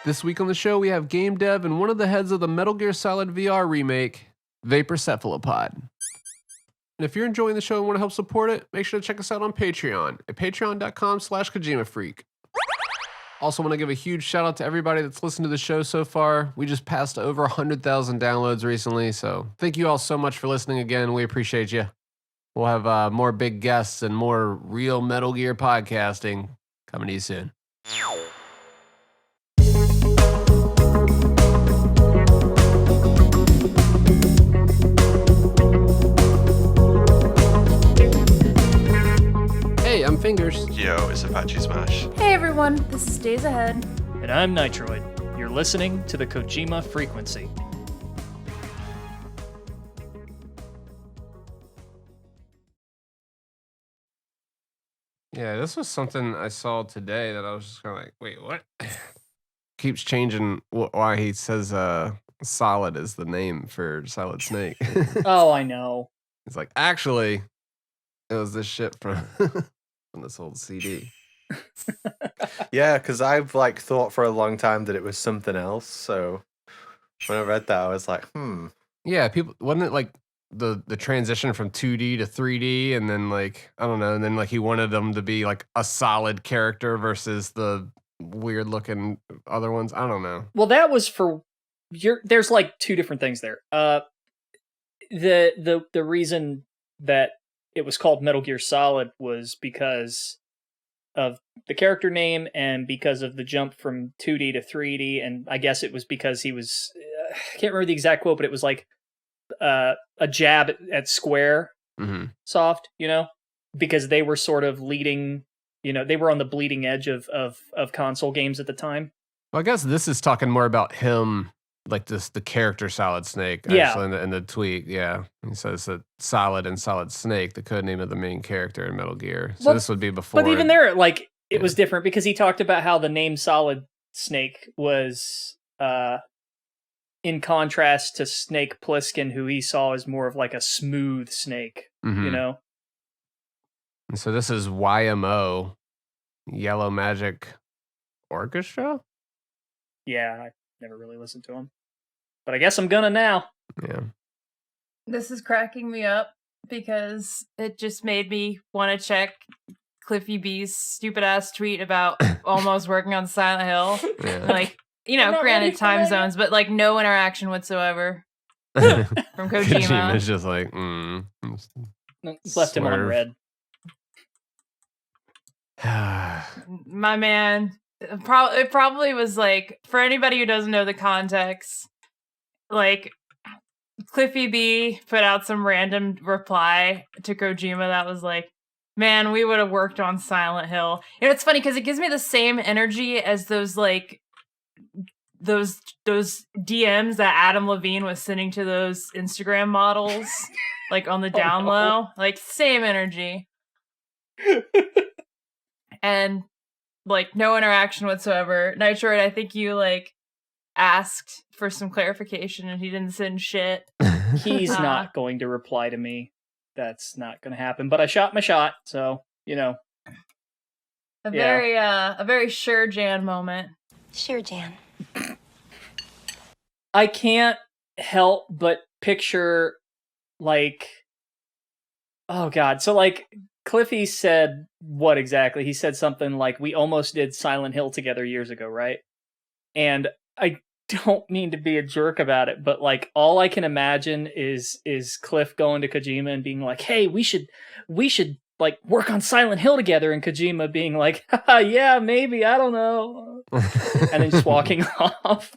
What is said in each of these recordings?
This week on the show, we have game dev and one of the heads of the Metal Gear Solid VR remake, Vapor Cephalopod. And if you're enjoying the show and want to help support it, make sure to check us out on Patreon at patreon.com/KojimaFreak. Also want to give a huge shout out to everybody that's listened to the show so far. We just passed over 100,000 downloads recently, so thank you all so much for listening again. We appreciate you. We'll have more big guests and more real Metal Gear podcasting coming to you soon. Hey, I'm Fingers. Yo, it's Apache Smash. Hey everyone, this is Days Ahead. And I'm Nitroid. You're listening to the Kojima Frequency. Yeah, this was something I saw today that I was just kind of like, wait, what? Keeps changing why he says Solid is the name for Solid Snake. Oh, I know. It's like, actually, it was this shit from, from this old CD. Yeah, because I've thought for a long time that it was something else. So when I read that, I was like, Yeah, people, wasn't it like the transition from 2D to 3D, and then I don't know, and then he wanted them to be like a solid character versus the weird looking other ones. I don't know. Well, that was for there's two different things there. The reason that it was called Metal Gear Solid was because of the character name and because of the jump from 2D to 3D, and I guess it was because he was I can't remember the exact quote, but it was like a jab at Square Soft, because they were sort of leading, they were on the bleeding edge of console games at the time. Well, I guess this is talking more about him, like the character Solid Snake, actually, in the tweet. Yeah, he says that Solid and Solid Snake, the codename of the main character in Metal Gear. So this would be before. But even there, it was different because he talked about how the name Solid Snake was in contrast to Snake Plissken, who he saw as more of like a smooth snake, And so this is YMO, Yellow Magic Orchestra? Yeah, I never really listened to him. But I guess I'm gonna now. Yeah. This is cracking me up because it just made me want to check Cliffy B's stupid ass tweet about almost working on Silent Hill. Yeah. Granted time zones, but no interaction whatsoever from Kojima. Kojima's just like, left him on red. My man, it probably was for anybody who doesn't know the context, Cliffy B put out some random reply to Kojima that was like, man, we would have worked on Silent Hill. It's funny because it gives me the same energy as those DMs that Adam Levine was sending to those Instagram models, on the down low. Same energy. And no interaction whatsoever. Nitroid, I think you asked for some clarification and he didn't send shit. He's not going to reply to me. That's not going to happen. But I shot my shot, so a very sure Jan moment. Sure, Jan. I can't help but picture oh god. So Cliffy said what exactly? He said something like, we almost did Silent Hill together years ago, right? And I don't mean to be a jerk about it, but all I can imagine is Cliff going to Kojima and being like, hey, we should work on Silent Hill together, and Kojima being like, haha, yeah, maybe, I don't know. And then just walking off.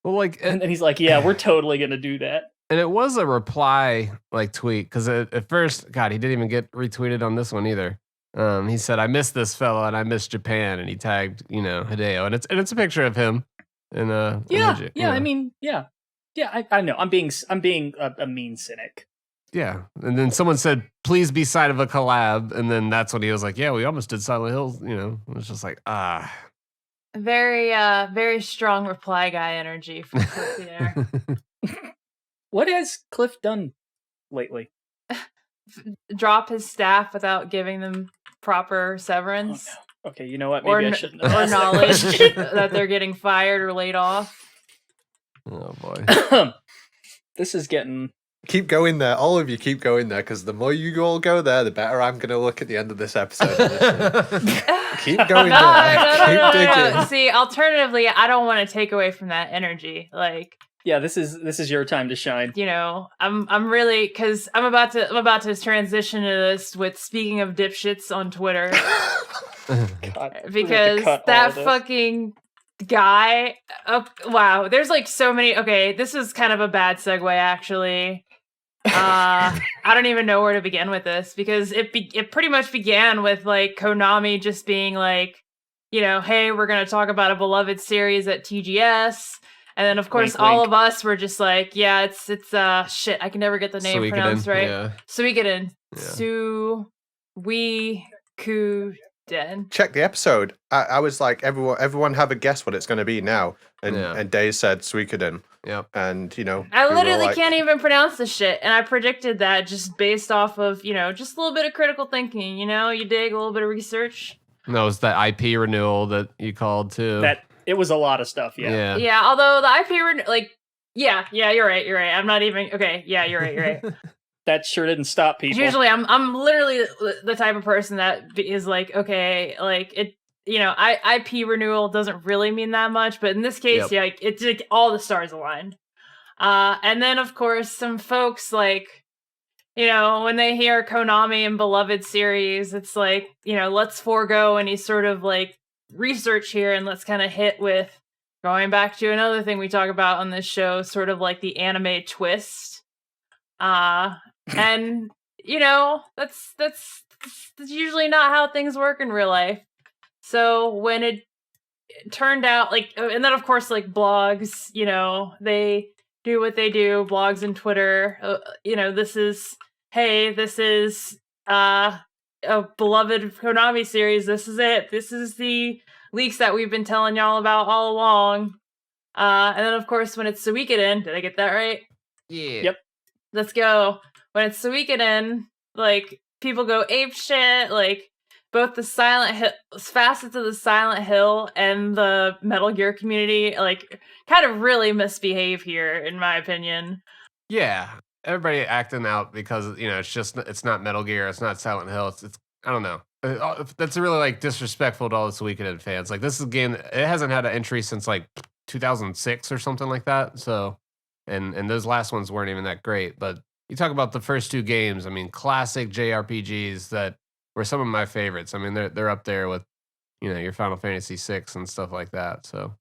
Well, and then he's like, yeah, we're totally gonna do that. And it was a reply tweet, because at first, God, he didn't even get retweeted on this one either. He said, I miss this fella and I miss Japan, and he tagged, Hideo, and it's a picture of him in a image, I mean, yeah, I know. I'm being a mean cynic. Yeah, and then someone said, please be side of a collab, and then that's when he was like, yeah, we almost did Silent Hill, It was just like, Very, very strong reply guy energy from Cliffy there. What has Cliff done lately? Drop his staff without giving them proper severance. Okay, you know what? or, Maybe I shouldn't have or asked that knowledge question. that they're getting fired or laid off. Oh boy. This is getting... Keep going there. All of you keep going there, because the more you all go there, the better I'm going to look at the end of this episode. Honestly. Keep going there. Keep digging. See, alternatively, I don't want to take away from that energy. Like, Yeah, this is your time to shine. you know, I'm really, because I'm about to transition to this with speaking of dipshits on Twitter. God, we have to Because cut all that of this. fucking guy, wow, there's like so many. Okay, this is kind of a bad segue actually. I don't even know where to begin with this, because it pretty much began with like Konami just being like, you know, hey, we're gonna talk about a beloved series at TGS. And then, of course, Wink, all wink. of us were just like, yeah, it's shit. I can never get the name pronounced right. Yeah. Suikoden. Yeah. Suikoden. Check the episode. I was like, everyone have a guess what it's going to be now. And Yeah. and Dave said Suikoden. Yep. And, you know. I we were literally like- can't even pronounce the shit, and I predicted that just based off of, you know, just a little bit of critical thinking, you know, you dig a little bit of research. No, it's that IP renewal that you called too. That it was a lot of stuff. Yeah. Yeah, although the IP, yeah, you're right. I'm not even, okay, yeah, you're right. That sure didn't stop people. Usually I'm literally the type of person that is like, okay, like it, you know, IP renewal doesn't really mean that much, but in this case, yeah, it's like all the stars aligned. And then of course some folks like, you know, when they hear Konami and beloved series, it's like, you know, let's forego any sort of like research here and let's kind of hit with going back to another thing we talk about on this show, sort of like the anime twist. And you know, that's usually not how things work in real life. So when it turned out like, and then of course like blogs, you know, they do what they do, blogs and Twitter, you know, this is a beloved Konami series, this is it, this is the leaks that we've been telling y'all about all along. And then of course when it's Suikoden, did I get that right? Yeah. Yep. Let's go. When it's Suikoden, like people go ape shit, like both the Silent Hill facets of the Silent Hill and the Metal Gear community, like kind of really misbehave here, in my opinion. Yeah. Everybody acting out because, you know, it's not Metal Gear, it's not Silent Hill, it's I don't know. That's really like disrespectful to all the Suikoden fans. Like this is a game that it hasn't had an entry since like 2006 or something like that. So, and those last ones weren't even that great. But you talk about the first two games. I mean, classic JRPGs that were some of my favorites. I mean, they're up there with, you know, your Final Fantasy VI and stuff like that. So,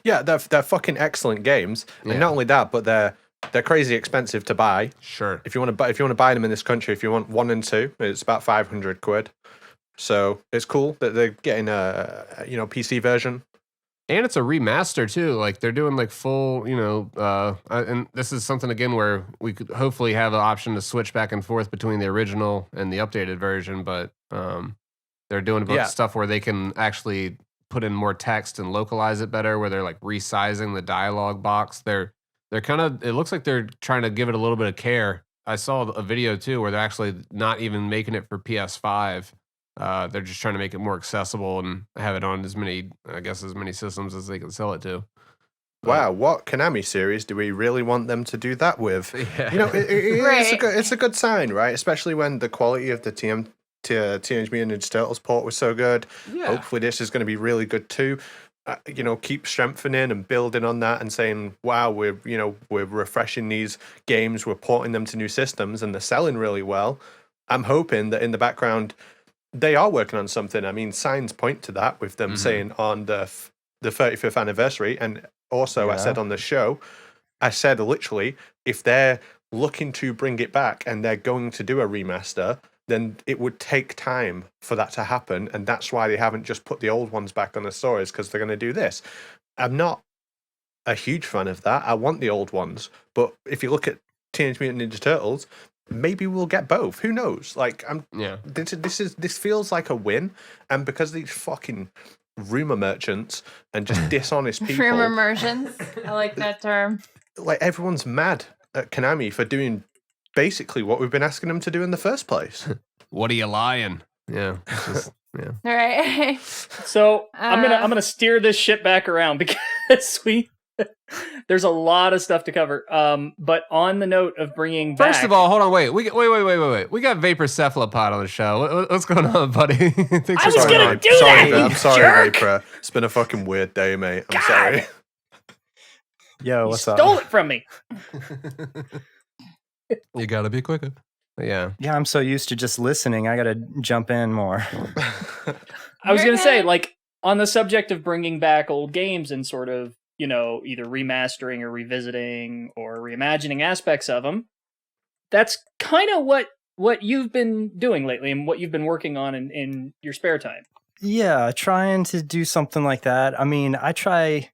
Yeah, they're fucking excellent games. Yeah. And not only that, but they're crazy expensive to buy. sure. If you want to buy them in this country, if you want 1 and 2, it's about 500 quid. So it's cool that they're getting a PC version. And it's a remaster too. Like they're doing like full, you know, and this is something again where we could hopefully have an option to switch back and forth between the original and the updated version. But they're doing a bunch of stuff where they can actually put in more text and localize it better. Where they're like resizing the dialogue box. They're kind of. It looks like they're trying to give it a little bit of care. I saw a video too where they're actually not even making it for PS5. They're just trying to make it more accessible and have it on as many systems as they can sell it to. Wow, what Konami series do we really want them to do that with? Yeah. You know, Right. it's a good sign, right? Especially when the quality of the Teenage Mutant Ninja Turtles port was so good. Yeah. Hopefully this is going to be really good too. You know, keep strengthening and building on that and saying, wow, we're refreshing these games, we're porting them to new systems and they're selling really well. I'm hoping that in the background they are working on something. I mean, signs point to that with them saying on the 35th anniversary. And also I said on the show, I said literally, if they're looking to bring it back and they're going to do a remaster, then it would take time for that to happen. And that's why they haven't just put the old ones back on the stores, because they're going to do this. I'm not a huge fan of that. I want the old ones. But if you look at Teenage Mutant Ninja Turtles, maybe we'll get both. Who knows? Like, this feels like a win. And because these fucking rumor merchants and just dishonest people, Rumor merchants. I like that term. like everyone's mad at Konami for doing basically what we've been asking them to do in the first place. What are you lying? Yeah. Yeah. All right. So I'm gonna steer this ship back around because there's a lot of stuff to cover. But on the note of bringing back, First of all, hold on, wait. We got Vapor Cephalopod on the show. What's going on, buddy? Thanks I for was coming gonna on. do that, I'm you sorry, jerk! Vapor. It's been a fucking weird day, mate. I'm God. sorry. Yo, you what's stole up? it from me. You gotta be quicker. Yeah. Yeah, I'm so used to just listening. I gotta jump in more. I was You're gonna say, good. like, on the subject of bringing back old games and sort of, either remastering or revisiting or reimagining aspects of them. That's kind of what you've been doing lately and what you've been working on in your spare time. Yeah, trying to do something like that. I mean, I try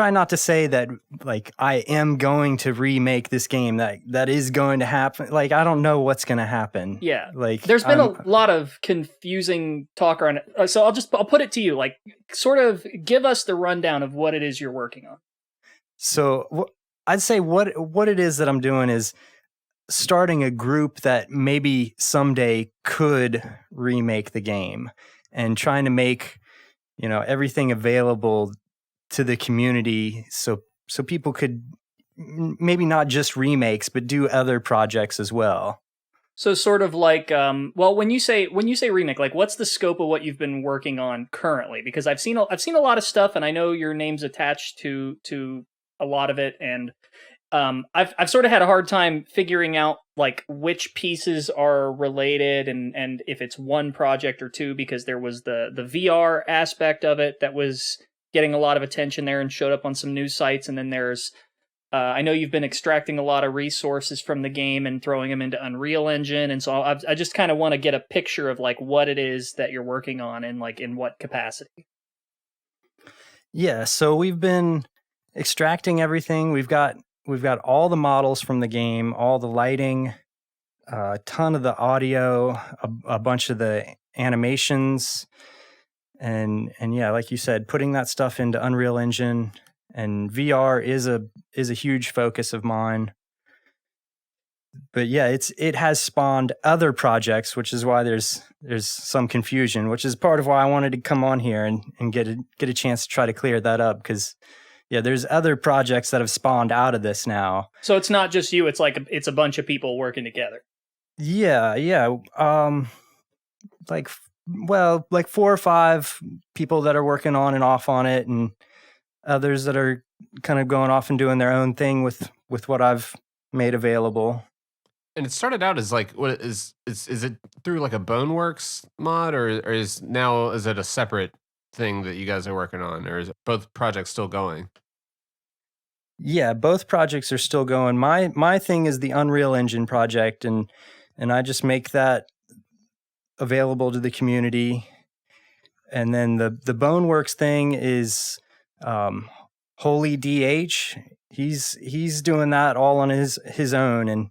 not to say that like I am going to remake this game, that is going to happen. Like I don't know what's going to happen. Yeah. Like There's been a lot of confusing talk around it. So I'll put it to you, like, sort of give us the rundown of what it is you're working on. So I'd say what it is that I'm doing is starting a group that maybe someday could remake the game and trying to make, everything available to the community so people could maybe not just remakes but do other projects as well. So sort of like, when you say remake, like what's the scope of what you've been working on currently? Because I've seen a lot of stuff, and I know your name's attached to a lot of it, and I've sort of had a hard time figuring out like which pieces are related and if it's one project or two, because there was the VR aspect of it that was getting a lot of attention there and showed up on some news sites, and then there's I know you've been extracting a lot of resources from the game and throwing them into Unreal Engine, and so I just kind of want to get a picture of like what it is that you're working on and like in what capacity. Yeah, so we've been extracting everything. We've got all the models from the game, all the lighting, a ton of the audio, a bunch of the animations, and yeah, like you said, putting that stuff into Unreal Engine. And VR is a huge focus of mine. But yeah, it has spawned other projects, which is why there's some confusion, which is part of why I wanted to come on here and get a chance to try to clear that up, because yeah, there's other projects that have spawned out of this now. So it's not just you; it's like it's a bunch of people working together. Yeah. Like 4 or 5 people that are working on and off on it, and others that are kind of going off and doing their own thing with what I've made available. And it started out as like, what is it through like a Boneworks mod, or is it a separate thing that you guys are working on, or is both projects still going? Yeah, both projects are still going. My thing is the Unreal Engine project, and I just make that available to the community. And then the Boneworks thing is Holy DH. He's doing that all on his own,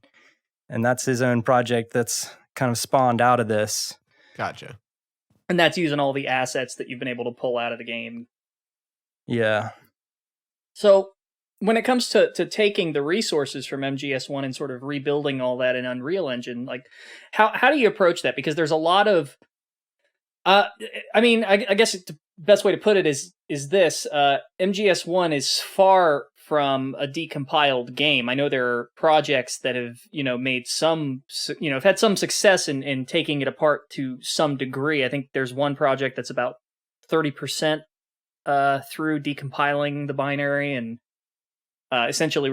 and that's his own project that's kind of spawned out of this. Gotcha. And that's using all the assets that you've been able to pull out of the game. Yeah. So when it comes to taking the resources from MGS1 and sort of rebuilding all that in Unreal Engine, like how do you approach that? Because there's a lot of I guess the best way to put it is this: MGS1 is far from a decompiled game. I know there are projects that have made some have had some success in taking it apart to some degree. I think there's one project that's about 30% through decompiling the binary, and essentially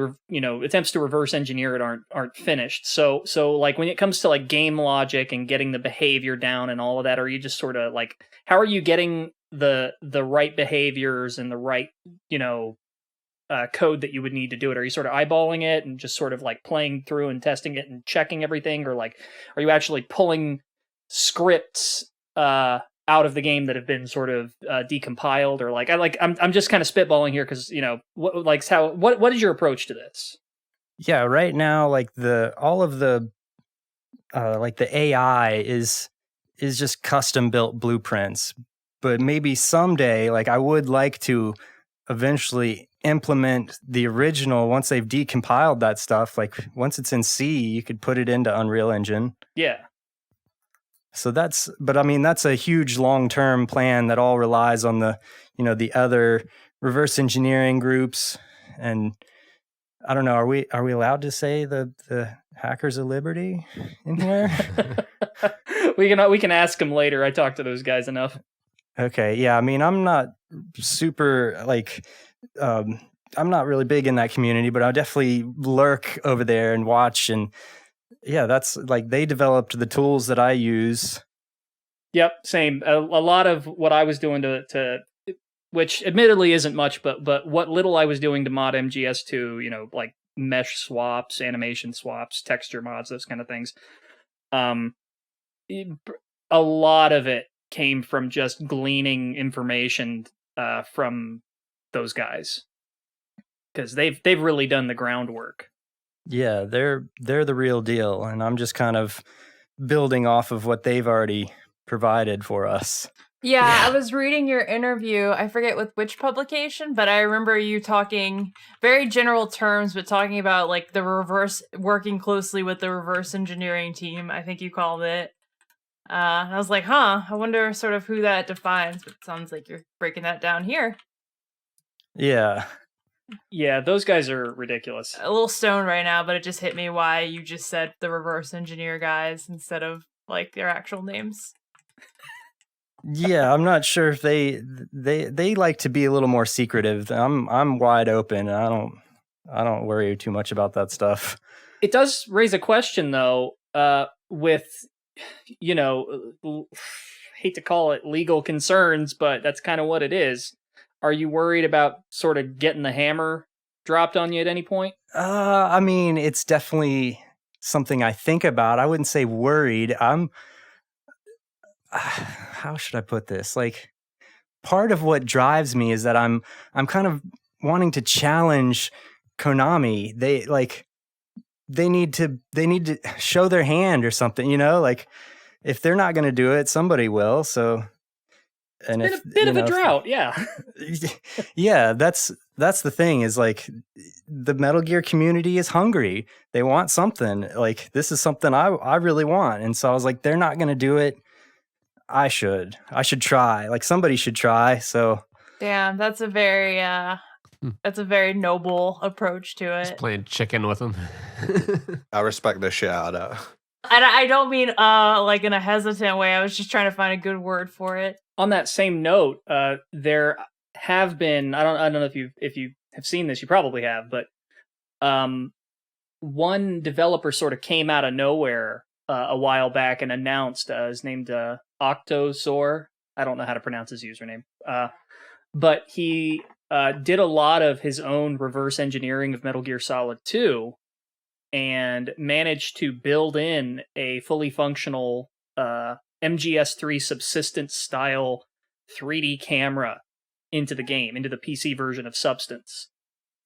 attempts to reverse engineer it aren't finished. So like when it comes to like game logic and getting the behavior down and all of that, are you just sort of like, how are you getting the right behaviors and the right code that you would need to do it? Are you sort of eyeballing it and just sort of like playing through and testing it and checking everything, or like are you actually pulling scripts out of the game that have been sort of decompiled? Or like I'm just kind of spitballing here because what is your approach to this? Yeah, right now like all of the AI is just custom built blueprints, but maybe someday like I would like to eventually implement the original once they've decompiled that stuff. Like once it's in C, you could put it into Unreal Engine. Yeah. So but I mean, that's a huge long-term plan that all relies on the other reverse engineering groups. And I don't know, are we allowed to say the Hackers of Liberty in here? We can ask them later. I talked to those guys enough. Okay, yeah. I mean, I'm not super I'm not really big in that community, but I definitely lurk over there and watch. And yeah, that's like they developed the tools that I use. Yep, same. A lot of what I was doing to which admittedly isn't much, but what little I was doing to mod MGS2, like mesh swaps, animation swaps, texture mods, those kind of things. A lot of it came from just gleaning information from those guys, because they've really done the groundwork. Yeah, they're the real deal, and I'm just kind of building off of what they've already provided for us. Yeah, I was reading your interview. I forget with which publication, but I remember you talking very general terms, but talking about like working closely with the reverse engineering team, I think you called it. I was like, I wonder sort of who that defines, but it sounds like you're breaking that down here. Yeah. Yeah, those guys are ridiculous. A little stoned right now, but it just hit me why you just said the reverse engineer guys instead of like their actual names. Yeah, I'm not sure if they like to be a little more secretive. I'm wide open. I don't worry too much about that stuff. It does raise a question though, with hate to call it legal concerns, but that's kind of what it is. Are you worried about sort of getting the hammer dropped on you at any point? I mean, it's definitely something I think about. I wouldn't say worried. How should I put this? Like, part of what drives me is that I'm kind of wanting to challenge Konami. They need to show their hand or something, like if they're not going to do it, somebody will. So, and it's been a bit of a drought. Yeah. Yeah. That's the thing is like the Metal Gear community is hungry. They want something. Like, this is something I really want. And so I was like, they're not going to do it. I should try. Like, somebody should try. So damn, that's a very noble approach to it. Just playing chicken with them. I respect the shit out of that. And I don't mean like in a hesitant way. I was just trying to find a good word for it. On that same note, there have been, I don't know if you have seen this, you probably have, but one developer sort of came out of nowhere a while back and announced, is named Octosaur. I don't know how to pronounce his username. But he did a lot of his own reverse engineering of Metal Gear Solid 2 and managed to build in a fully functional MGS3 subsistence style 3D camera into the game, into the PC version of Substance.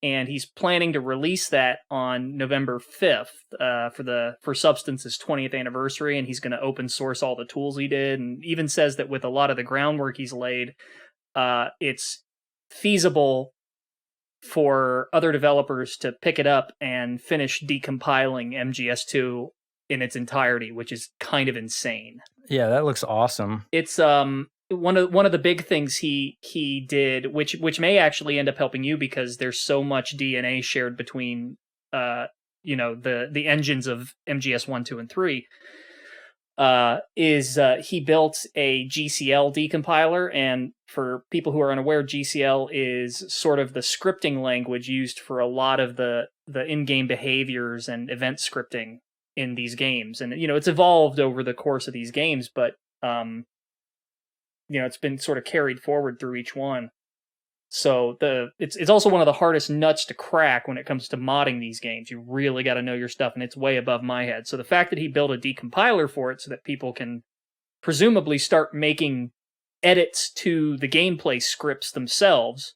And he's planning to release that on November 5th for Substance's 20th anniversary, and he's going to open source all the tools he did, and even says that with a lot of the groundwork he's laid, it's feasible for other developers to pick it up and finish decompiling MGS2 in its entirety, which is kind of insane. Yeah, that looks awesome. It's one of the big things he did, which may actually end up helping you because there's so much DNA shared between the engines of MGS 1, 2, and 3. Is he built a GCL decompiler, and for people who are unaware, GCL is sort of the scripting language used for a lot of the in-game behaviors and event scripting in these games. And it's evolved over the course of these games, but it's been sort of carried forward through each one. So it's also one of the hardest nuts to crack when it comes to modding these games. You really got to know your stuff, and it's way above my head. So the fact that he built a decompiler for it so that people can presumably start making edits to the gameplay scripts themselves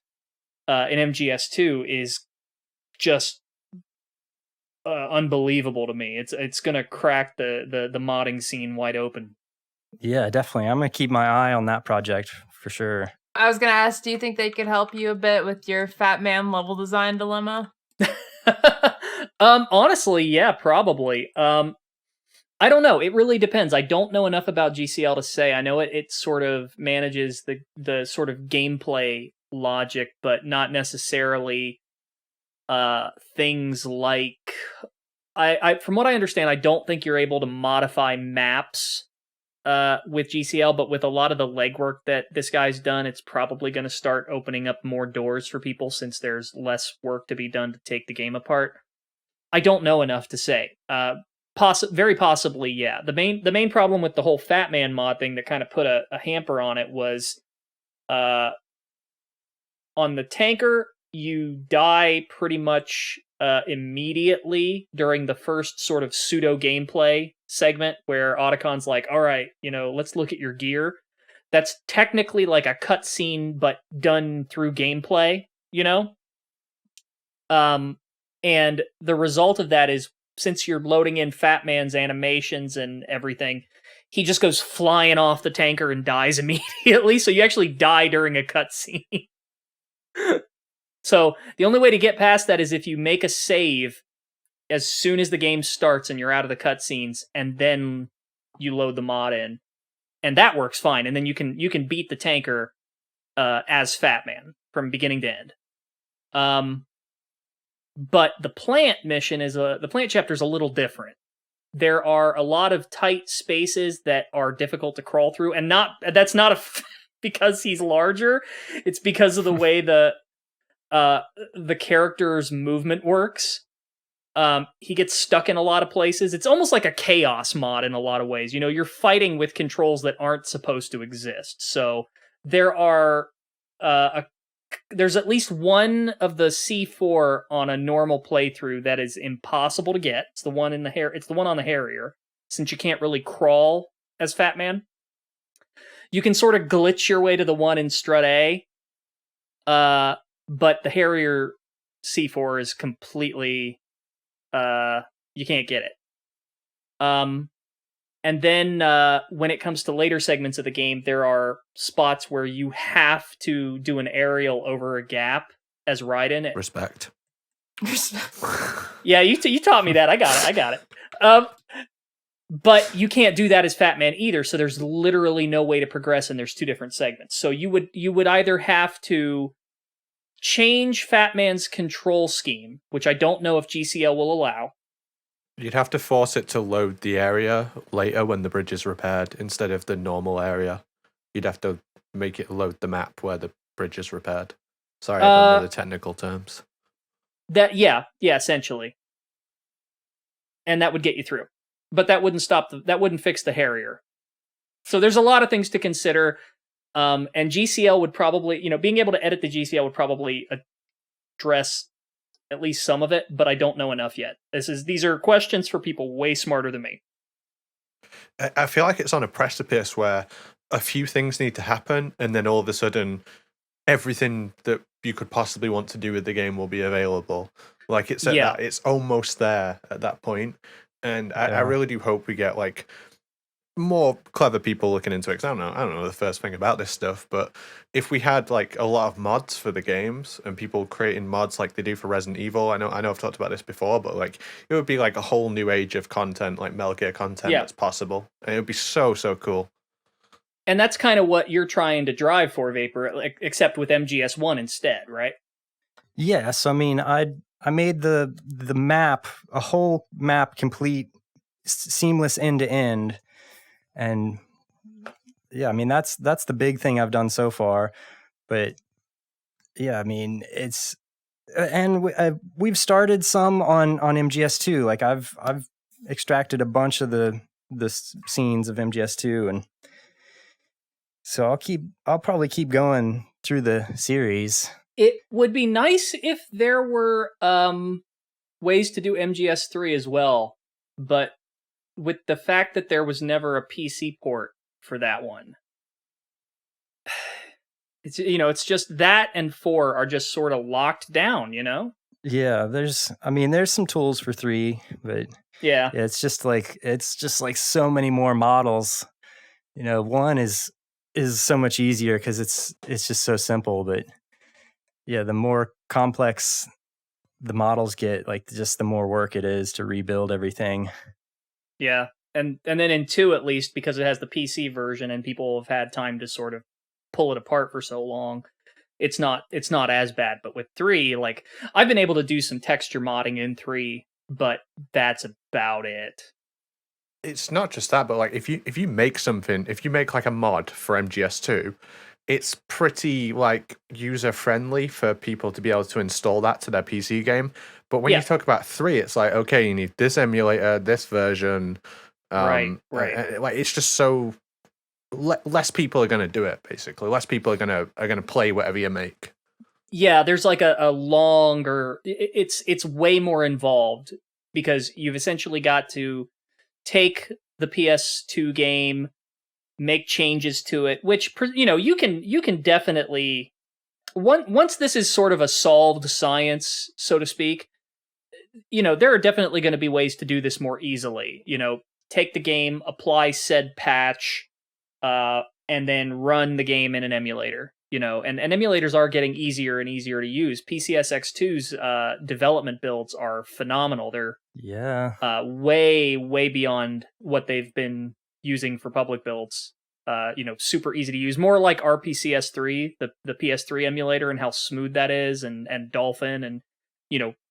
in MGS2 is just unbelievable to me. It's going to crack the modding scene wide open. Yeah, definitely. I'm going to keep my eye on that project for sure. I was going to ask, do you think they could help you a bit with your Fat Man level design dilemma? Honestly, yeah, probably. I don't know. It really depends. I don't know enough about GCL to say. I know it sort of manages the sort of gameplay logic, but not necessarily things like I from what I understand, I don't think you're able to modify maps with GCL, but with a lot of the legwork that this guy's done, it's probably going to start opening up more doors for people since there's less work to be done to take the game apart. I don't know enough to say. Very possibly, yeah. The main problem with the whole Fat Man mod thing that kind of put a hamper on it was on the tanker, you die pretty much immediately during the first sort of pseudo gameplay segment where Otacon's like, all right, let's look at your gear. That's technically like a cutscene, but done through gameplay, and the result of that is, since you're loading in Fat Man's animations and everything, he just goes flying off the tanker and dies immediately. So you actually die during a cutscene. So the only way to get past that is if you make a save as soon as the game starts and you're out of the cutscenes, and then you load the mod in, and that works fine. And then you can beat the tanker as Fat Man from beginning to end. But the plant mission the plant chapter is a little different. There are a lot of tight spaces that are difficult to crawl through, and that's not because he's larger. It's because of the way the character's movement works. He gets stuck in a lot of places. It's almost like a chaos mod in a lot of ways. You're fighting with controls that aren't supposed to exist. So there are there's at least one of the C4 on a normal playthrough that is impossible to get. It's the one on the Harrier, since you can't really crawl as Fat Man. You can sort of glitch your way to the one in Strut A, but the Harrier C4 is completely you can't get it. And then when it comes to later segments of the game, there are spots where you have to do an aerial over a gap as Raiden. Respect. Yeah, you taught me that. I got it. But you can't do that as Fat Man either, so there's literally no way to progress, and there's two different segments. So you would either have to change Fat Man's control scheme, which I don't know if GCL will allow. You'd have to force it to load the area later when the bridge is repaired instead of the normal area. You'd have to make it load the map where the bridge is repaired. Sorry, I don't know the technical terms. Yeah, essentially. And that would get you through. But that wouldn't fix the Harrier. So there's a lot of things to consider. And GCL would probably, being able to edit the GCL would probably address at least some of it, but I don't know enough yet. These are questions for people way smarter than me. I feel like it's on a precipice where a few things need to happen, and then all of a sudden, everything that you could possibly want to do with the game will be available. Like it's it's almost there at that point, and I really do hope we get like more clever people looking into it. 'Cause I don't know the first thing about this stuff, but if we had like a lot of mods for the games and people creating mods like they do for Resident Evil, I know I've talked about this before, but like it would be like a whole new age of content, like Metal Gear content that's possible, and it would be so cool. And that's kind of what you're trying to drive for, Vapor, except with MGS1 instead, right? Yes, I mean I made the map, a whole map, complete, seamless end to end. And yeah, I mean, that's the big thing I've done so far. But yeah, I mean, we've started some on MGS2. Like I've extracted a bunch of the scenes of MGS2, and so I'll probably keep going through the series. It would be nice if there were ways to do MGS3 as well, but with the fact that there was never a PC port for that one, it's just that and 4 are just sort of locked down, Yeah, there's some tools for 3, but yeah, it's just like so many more models. 1 is so much easier because it's just so simple, but yeah, the more complex the models get, like just the more work it is to rebuild everything. Yeah, and then in 2 at least, because it has the PC version and people have had time to sort of pull it apart for so long, it's not as bad. But with 3, like, I've been able to do some texture modding in 3, but that's about it. It's not just that, but like if you make something, if you make like a mod for MGS2, it's pretty like user friendly for people to be able to install that to their PC game. But when you talk about 3, it's like, okay, you need this emulator, this version, Right. Like it's just so less people are going to do it. Basically, less people are going to play whatever you make. Yeah, there's like a longer. It's way more involved because you've essentially got to take the PS2 game, make changes to it, which you can definitely once this is sort of a solved science, so to speak. There are definitely going to be ways to do this more easily. Take the game, apply said patch, and then run the game in an emulator. And emulators are getting easier and easier to use. PCSX2's development builds are phenomenal. They're way beyond what they've been using for public builds. Super easy to use. More like RPCS3, the PS3 emulator, and how smooth that is, and Dolphin, and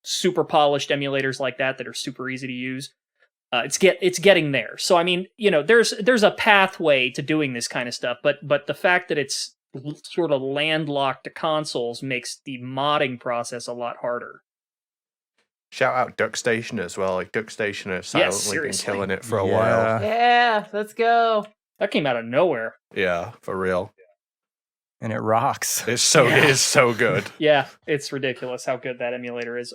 super polished emulators like that are super easy to use. It's getting there. So I mean, there's a pathway to doing this kind of stuff, but the fact that it's sort of landlocked to consoles makes the modding process a lot harder. Shout out DuckStation as well. Like DuckStation has silently been killing it for a Yeah. while. Yeah, let's go. That came out of nowhere. Yeah, for real. And it rocks. It is so good. Yeah, it's ridiculous how good that emulator is.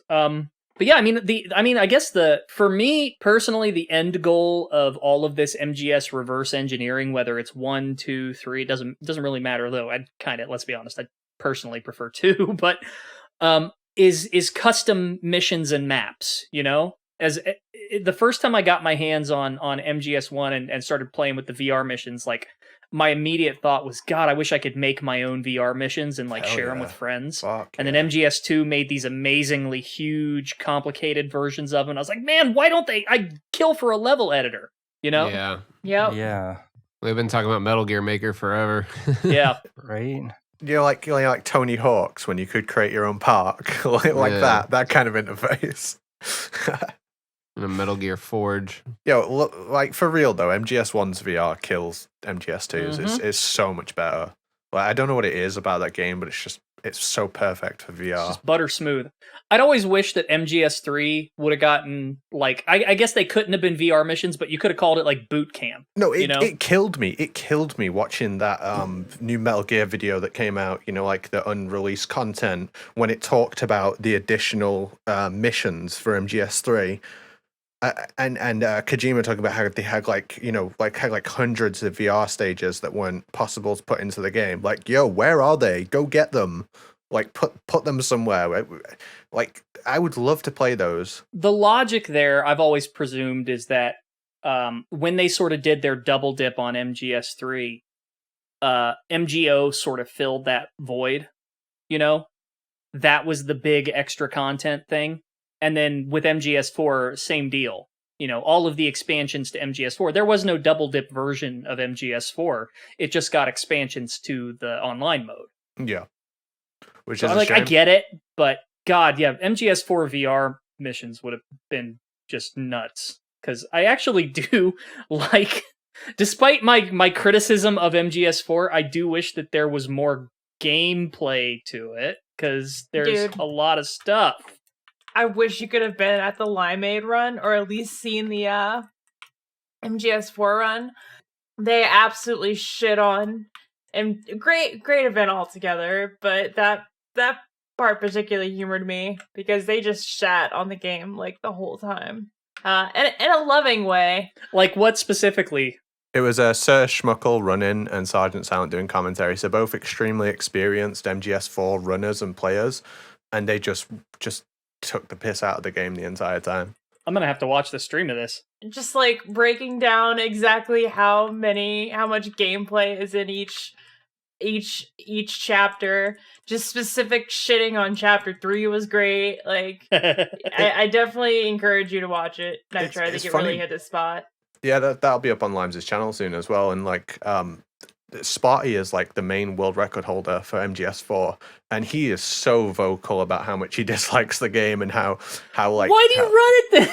But yeah, I guess for me personally, the end goal of all of this MGS reverse engineering, whether it's 1, 2, 3, doesn't really matter. Though let's be honest, I personally prefer 2, but is custom missions and maps. As the first time I got my hands on MGS1 and started playing with the VR missions, like, my immediate thought was, God, I wish I could make my own VR missions and share them with friends. And then MGS2 made these amazingly huge, complicated versions of them. I was like, man, why don't they? I'd kill for a level editor, Yeah. Yep. Yeah. We've been talking about Metal Gear Maker forever. Yeah. Right. Like Tony Hawk's when you could create your own park, that kind of interface. And a Metal Gear Forge. Look, like for real though, MGS1's VR kills MGS2's. Mm-hmm. It's so much better. Like, I don't know what it is about that game, but it's so perfect for VR. It's just butter smooth. I'd always wished that MGS3 would have gotten I guess they couldn't have been VR missions, but you could have called it like boot camp. No, it killed me. It killed me watching that new Metal Gear video that came out, like the unreleased content, when it talked about the additional missions for MGS3. And Kojima talking about how they had had hundreds of VR stages that weren't possible to put into the game. Like, yo, where are they? Go get them. Like, put them somewhere. Like, I would love to play those. The logic there, I've always presumed, is that when they sort of did their double dip on MGS3, MGO sort of filled that void. That was the big extra content thing. And then with MGS4, same deal. All of the expansions to MGS4. There was no double dip version of MGS4. It just got expansions to the online mode. Yeah. Which So is I'm a like, shame. I get it, but God, yeah, MGS4 VR missions would have been just nuts. Because I actually do like, despite my criticism of MGS4, I do wish that there was more gameplay to it. Because there's a lot of stuff. I wish you could have been at the Limeade run, or at least seen the MGS4 run. They absolutely shit on, and great event altogether. But that part particularly humored me because they just shat on the game the whole time, and in a loving way. Like what specifically? It was Sir Schmuckle running and Sergeant Silent doing commentary, so both extremely experienced MGS4 runners and players, and they just took the piss out of the game the entire time. I'm gonna have to watch the stream of this. Just breaking down exactly how much gameplay is in each chapter. Just specific shitting on chapter 3 was great. I definitely encourage you to watch it. Nitro, I think it really hit the spot. Yeah, that'll be up on Limes' channel soon as well. And like, Spotty is like the main world record holder for MGS4, and he is so vocal about how much he dislikes the game and how like. Why do you run it then?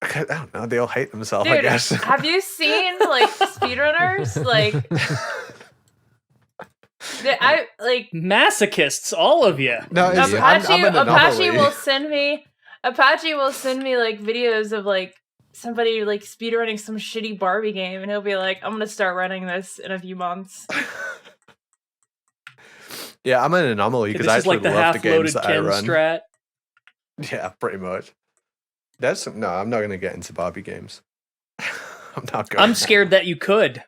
I don't know. They all hate themselves, I Dude, guess. have you seen like speedrunners? Like, I like Masochists, all of you. No, it's, Apache. I'm an Apache anomaly. will send me. Apache will send me like videos of like somebody like speedrunning some shitty Barbie game, and he'll be like, "I'm gonna start running this in a few months." Yeah, I'm an anomaly Okay, because this I is like actually the love the games half-loaded that I Ken run. strat. Yeah, pretty much. No, I'm not going to get into Barbie games. I'm not going. I'm scared that you could.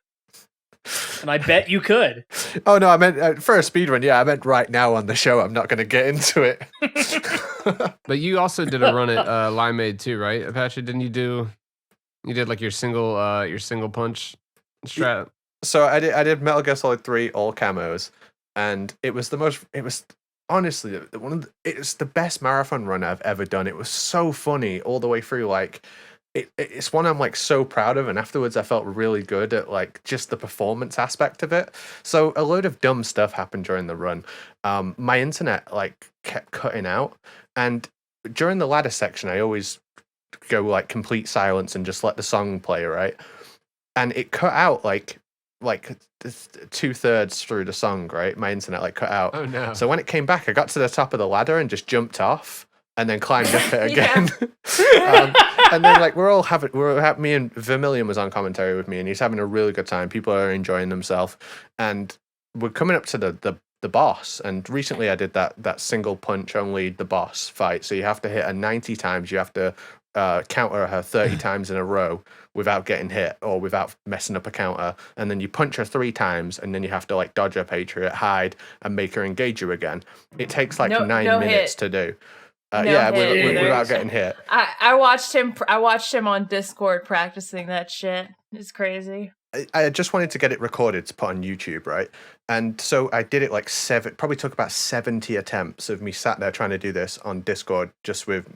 And I bet you could. Oh no, I meant for a speedrun. Yeah, I meant right now on the show. I'm not going to get into it. But you also did a run at Limeade too, right? Apache, didn't you do? You did like your single punch strat. So I did Metal Gear Solid 3 all camos, and it was honestly it's the best marathon run I've ever done. It was so funny all the way through. Like it's one I'm like so proud of, and afterwards I felt really good at like just the performance aspect of it. So a load of dumb stuff happened during the run. My internet like kept cutting out, and during the ladder section I always go like complete silence and just let the song play, right? And it cut out like 2/3 through the song, right? My internet like cut out. Oh no! So when it came back, I got to the top of the ladder and just jumped off, and then climbed up it Yeah. again. And then like me and Vermilion was on commentary with me, and he's having a really good time. People are enjoying themselves, and we're coming up to the boss. And recently I did that single punch only the boss fight. So you have to hit her 90 times. You have to counter her 30 times in a row without getting hit or without messing up a counter, and then you punch her 3 times, and then you have to like dodge her Patriot, hide, and make her engage you again. It takes like 9 minutes to do. Without getting hit. I watched him on Discord practicing that shit. It's crazy. I just wanted to get it recorded to put on YouTube, right? And so I did it like probably took about 70 attempts of me sat there trying to do this on Discord, just with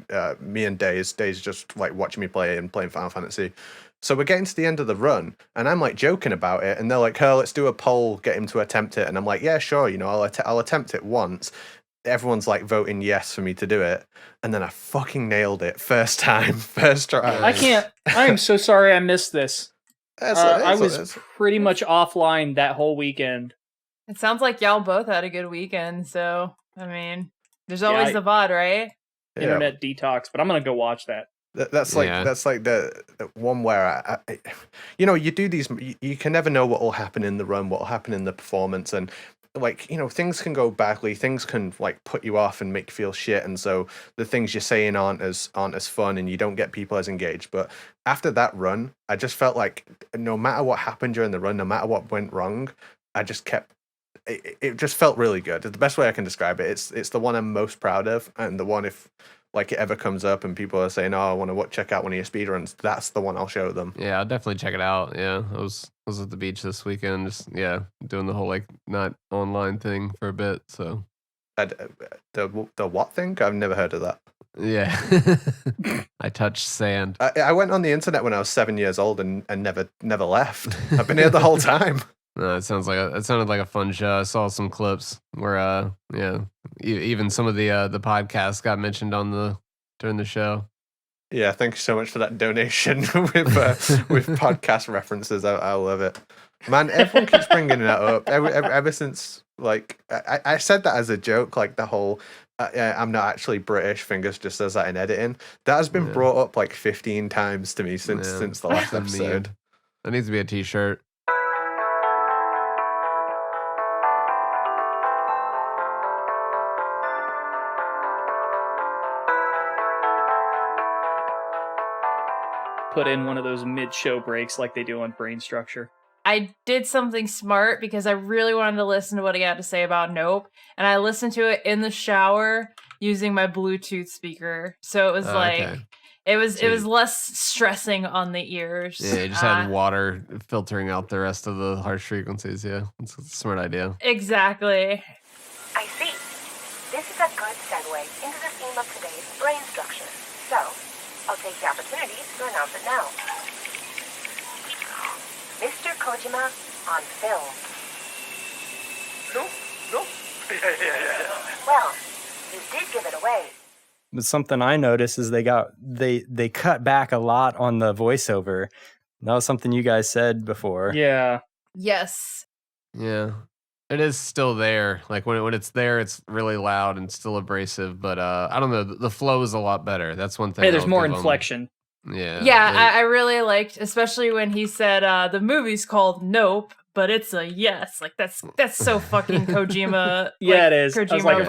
me and Daze just like watching me play and playing Final Fantasy. So we're getting to the end of the run, and I'm like joking about it, and they're like, "Oh, let's do a poll, get him to attempt it." And I'm like, "Yeah, sure, I'll attempt it once." Everyone's like voting yes for me to do it, and then I fucking nailed it first time, first try. I can't. I am so sorry I missed this. I was pretty much offline that whole weekend. It sounds like y'all both had a good weekend. So I mean, there's always the VOD, right? Internet detox, but I'm gonna go watch that. That's like the one where I you do these. You can never know what will happen in the run, what will happen in the performance, and like things can go badly. Things can like put you off and make you feel shit, and so the things you're saying aren't as fun, and you don't get people as engaged. But after that run, I just felt like no matter what happened during the run, no matter what went wrong, I just kept. It just felt really good. The best way I can describe it, it's the one I'm most proud of, and the one if like it ever comes up and people are saying, "Oh, I want to check out one of your speedruns," that's the one I'll show them. Yeah, I'll definitely check it out. Yeah, I was at the beach this weekend, just doing the whole like not online thing for a bit. So the what thing? I've never heard of that. Yeah, I touched sand. I went on the internet when I was 7 years old and never left. I've been here the whole time. No, it sounded like a fun show. I saw some clips where even some of the podcasts got mentioned during the show. Yeah, thank you so much for that donation with podcast references. I love it, man. Everyone keeps bringing that up ever since like I said that as a joke, like the whole I'm not actually British. Fingers just says that in editing. That has been brought up like 15 times to me since the last episode. That needs to be a t-shirt. Put in one of those mid-show breaks like they do on Brain Structure. I did something smart because I really wanted to listen to what he had to say about Nope, and I listened to it in the shower using my Bluetooth speaker. So it was it was less stressing on the ears. Yeah, you just had water filtering out the rest of the harsh frequencies. Yeah, it's a smart idea. Exactly. I see. This is a good segue into the theme of today's Brain Structure. So, I'll take the opportunity to announce it now. Mr. Kojima on film. No. Well, you did give it away. But something I noticed is they cut back a lot on the voiceover. That was something you guys said before. Yeah. Yes. Yeah. It is still there. Like when it's there, it's really loud and still abrasive. But I don't know. The flow is a lot better. That's one thing. Hey, there's I'll more give 'em. inflection. Yeah. Yeah, I really liked, especially when he said the movie's called Nope, but it's a yes. Like that's so fucking Kojima. Yeah, like, it is. I was Kojima like,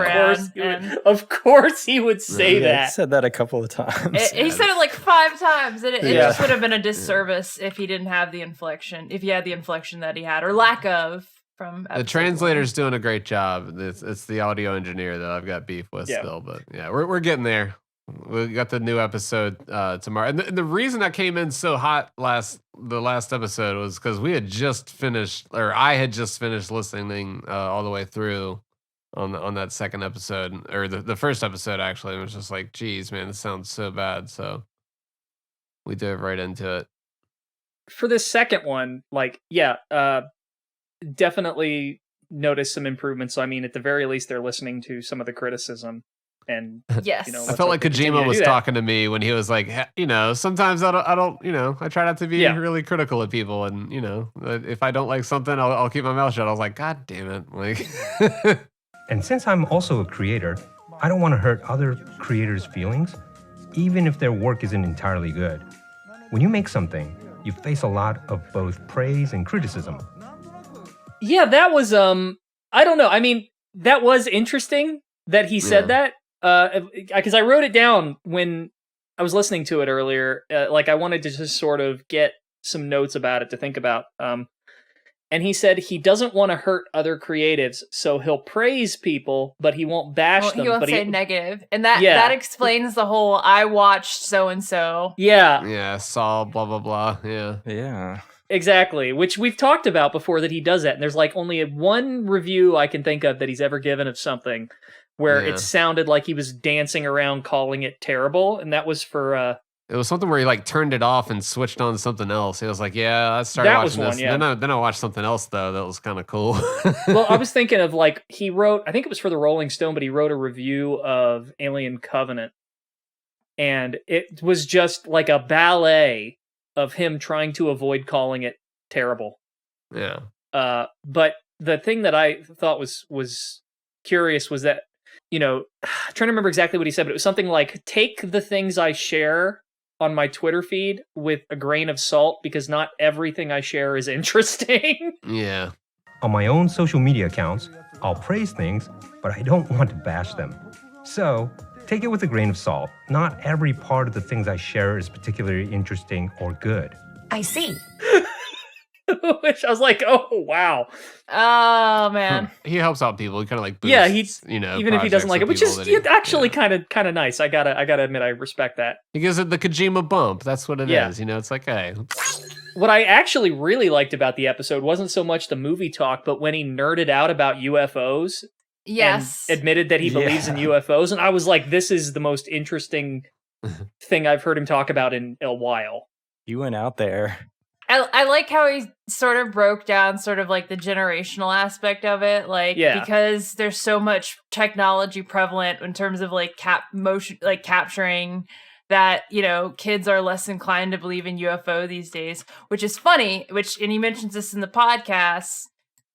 brand. of course he would say He that. said that a couple of times. He said it like 5 times, and it Yeah. just would have been a disservice if he didn't have the inflection. If he had the inflection that he had, or lack of from The episode translator's doing a great job. It's the audio engineer that I've got beef with still, but yeah, we're getting there. We got the new episode tomorrow, and the reason I came in so hot the last episode was because we had just finished, or I had just finished listening all the way through on that second episode, or the first episode actually. It was just like, geez, man, this sounds so bad. So we dove right into it. For this second one, like, definitely noticed some improvements. So, I mean, at the very least, they're listening to some of the criticism. And Yes. you know, I let's felt hope like they continue Kojima to was do that. talking to me when he was like, sometimes I don't, I try not to be really critical of people, and if I don't like something, I'll keep my mouth shut. I was like, God damn it, like. And since I'm also a creator, I don't want to hurt other creators' feelings, even if their work isn't entirely good. When you make something, you face a lot of both praise and criticism. Yeah, that was I don't know. I mean, that was interesting that he said that. Because I wrote it down when I was listening to it earlier. Like I wanted to just sort of get some notes about it to think about. And he said he doesn't want to hurt other creatives, so he'll praise people, but he won't bash them. He won't but say negative, and that explains the whole "I watched so and so." Yeah, saw blah blah blah. Yeah. Exactly, which we've talked about before that he does that. And there's like only one review I can think of that he's ever given of something where it sounded like he was dancing around calling it terrible, and that was for it was something where he like turned it off and switched on something else. He was like, "Yeah, I started That watching was this." one, yeah. Then I watched something else though that was kind of cool. Well, I was thinking of like he wrote, I think it was for the Rolling Stone, but he wrote a review of Alien Covenant, and it was just like a ballet of him trying to avoid calling it terrible. Yeah. But the thing that I thought was curious was that, I'm trying to remember exactly what he said, but it was something like, take the things I share on my Twitter feed with a grain of salt, because not everything I share is interesting. Yeah. On my own social media accounts, I'll praise things, but I don't want to bash them. So, take it with a grain of salt. Not every part of the things I share is particularly interesting or good. I see. Which I was like, oh wow. Oh man. He helps out people. He kind of like boosts, Yeah, even if he doesn't like it, which is actually kind of nice. I gotta admit, I respect that. He gives it the Kojima bump. That's what it is. It's like, hey. What I actually really liked about the episode wasn't so much the movie talk, but when he nerded out about UFOs. Yes. And admitted that he believes in UFOs, and I was like, this is the most interesting thing I've heard him talk about in a while. You went out there. I like how he sort of broke down sort of like the generational aspect of it, like because there's so much technology prevalent in terms of like capturing that, kids are less inclined to believe in UFO these days, which is funny, and he mentions this in the podcast.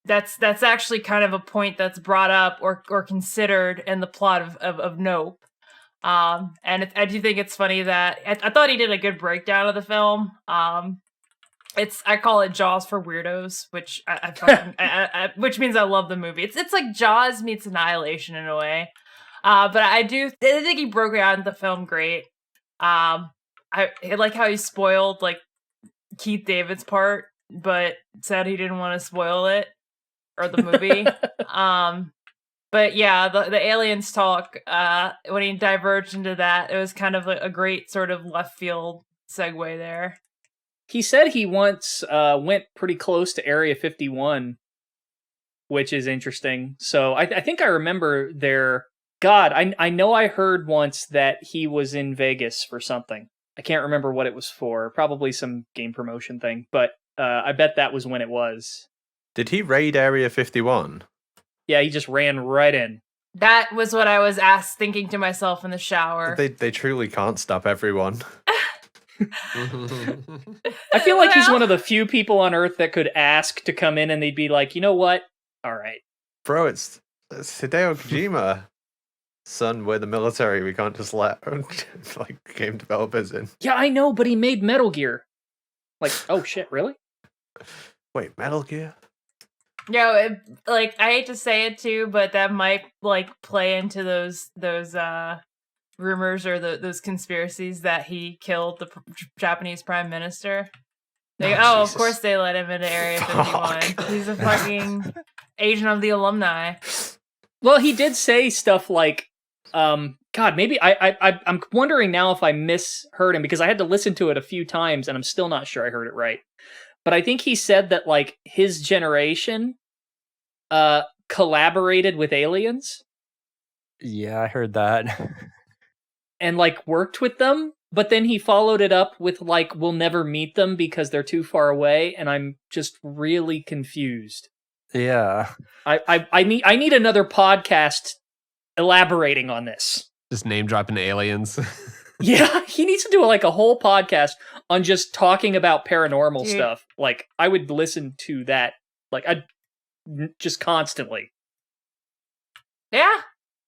That's actually kind of a point that's brought up or considered in the plot of Nope. And I do think it's funny that I thought he did a good breakdown of the film. I call it Jaws for weirdos, which which means I love the movie. It's like Jaws meets Annihilation in a way. But I think he broke down the film great. I like how he spoiled like Keith David's part, but said he didn't want to spoil it or the movie. But yeah, the aliens talk, when he diverged into that, it was kind of a great sort of left field segue there. He said he once went pretty close to Area 51, which is interesting. So I think I remember there. God, I know I heard once that he was in Vegas for something. I can't remember what it was for. Probably some game promotion thing. But I bet that was when it was. Did he raid Area 51? Yeah, he just ran right in. That was what I was thinking to myself in the shower. They truly can't stop everyone. I feel like he's one of the few people on Earth that could ask to come in and they'd be like, you know what? All right. Bro, it's Hideo Kojima. Son, we're the military. We can't just let like game developers in. Yeah, I know, but he made Metal Gear. Like, oh shit, really? Wait, Metal Gear? I hate to say it too, but that might like play into those rumors or those conspiracies that he killed the Japanese prime minister. Like, of course they let him into Area 51. He's a fucking agent of the alumni. Well, he did say stuff like, God, maybe I'm wondering now if I misheard him because I had to listen to it a few times and I'm still not sure I heard it right. But I think he said that like his generation collaborated with aliens. Yeah, I heard that. And like worked with them, but then he followed it up with like, we'll never meet them because they're too far away, and I'm just really confused. Yeah. I need another podcast elaborating on this. Just name dropping aliens. Yeah, he needs to do like a whole podcast on just talking about paranormal Dude. stuff. Like I would listen to that like I just constantly. Yeah.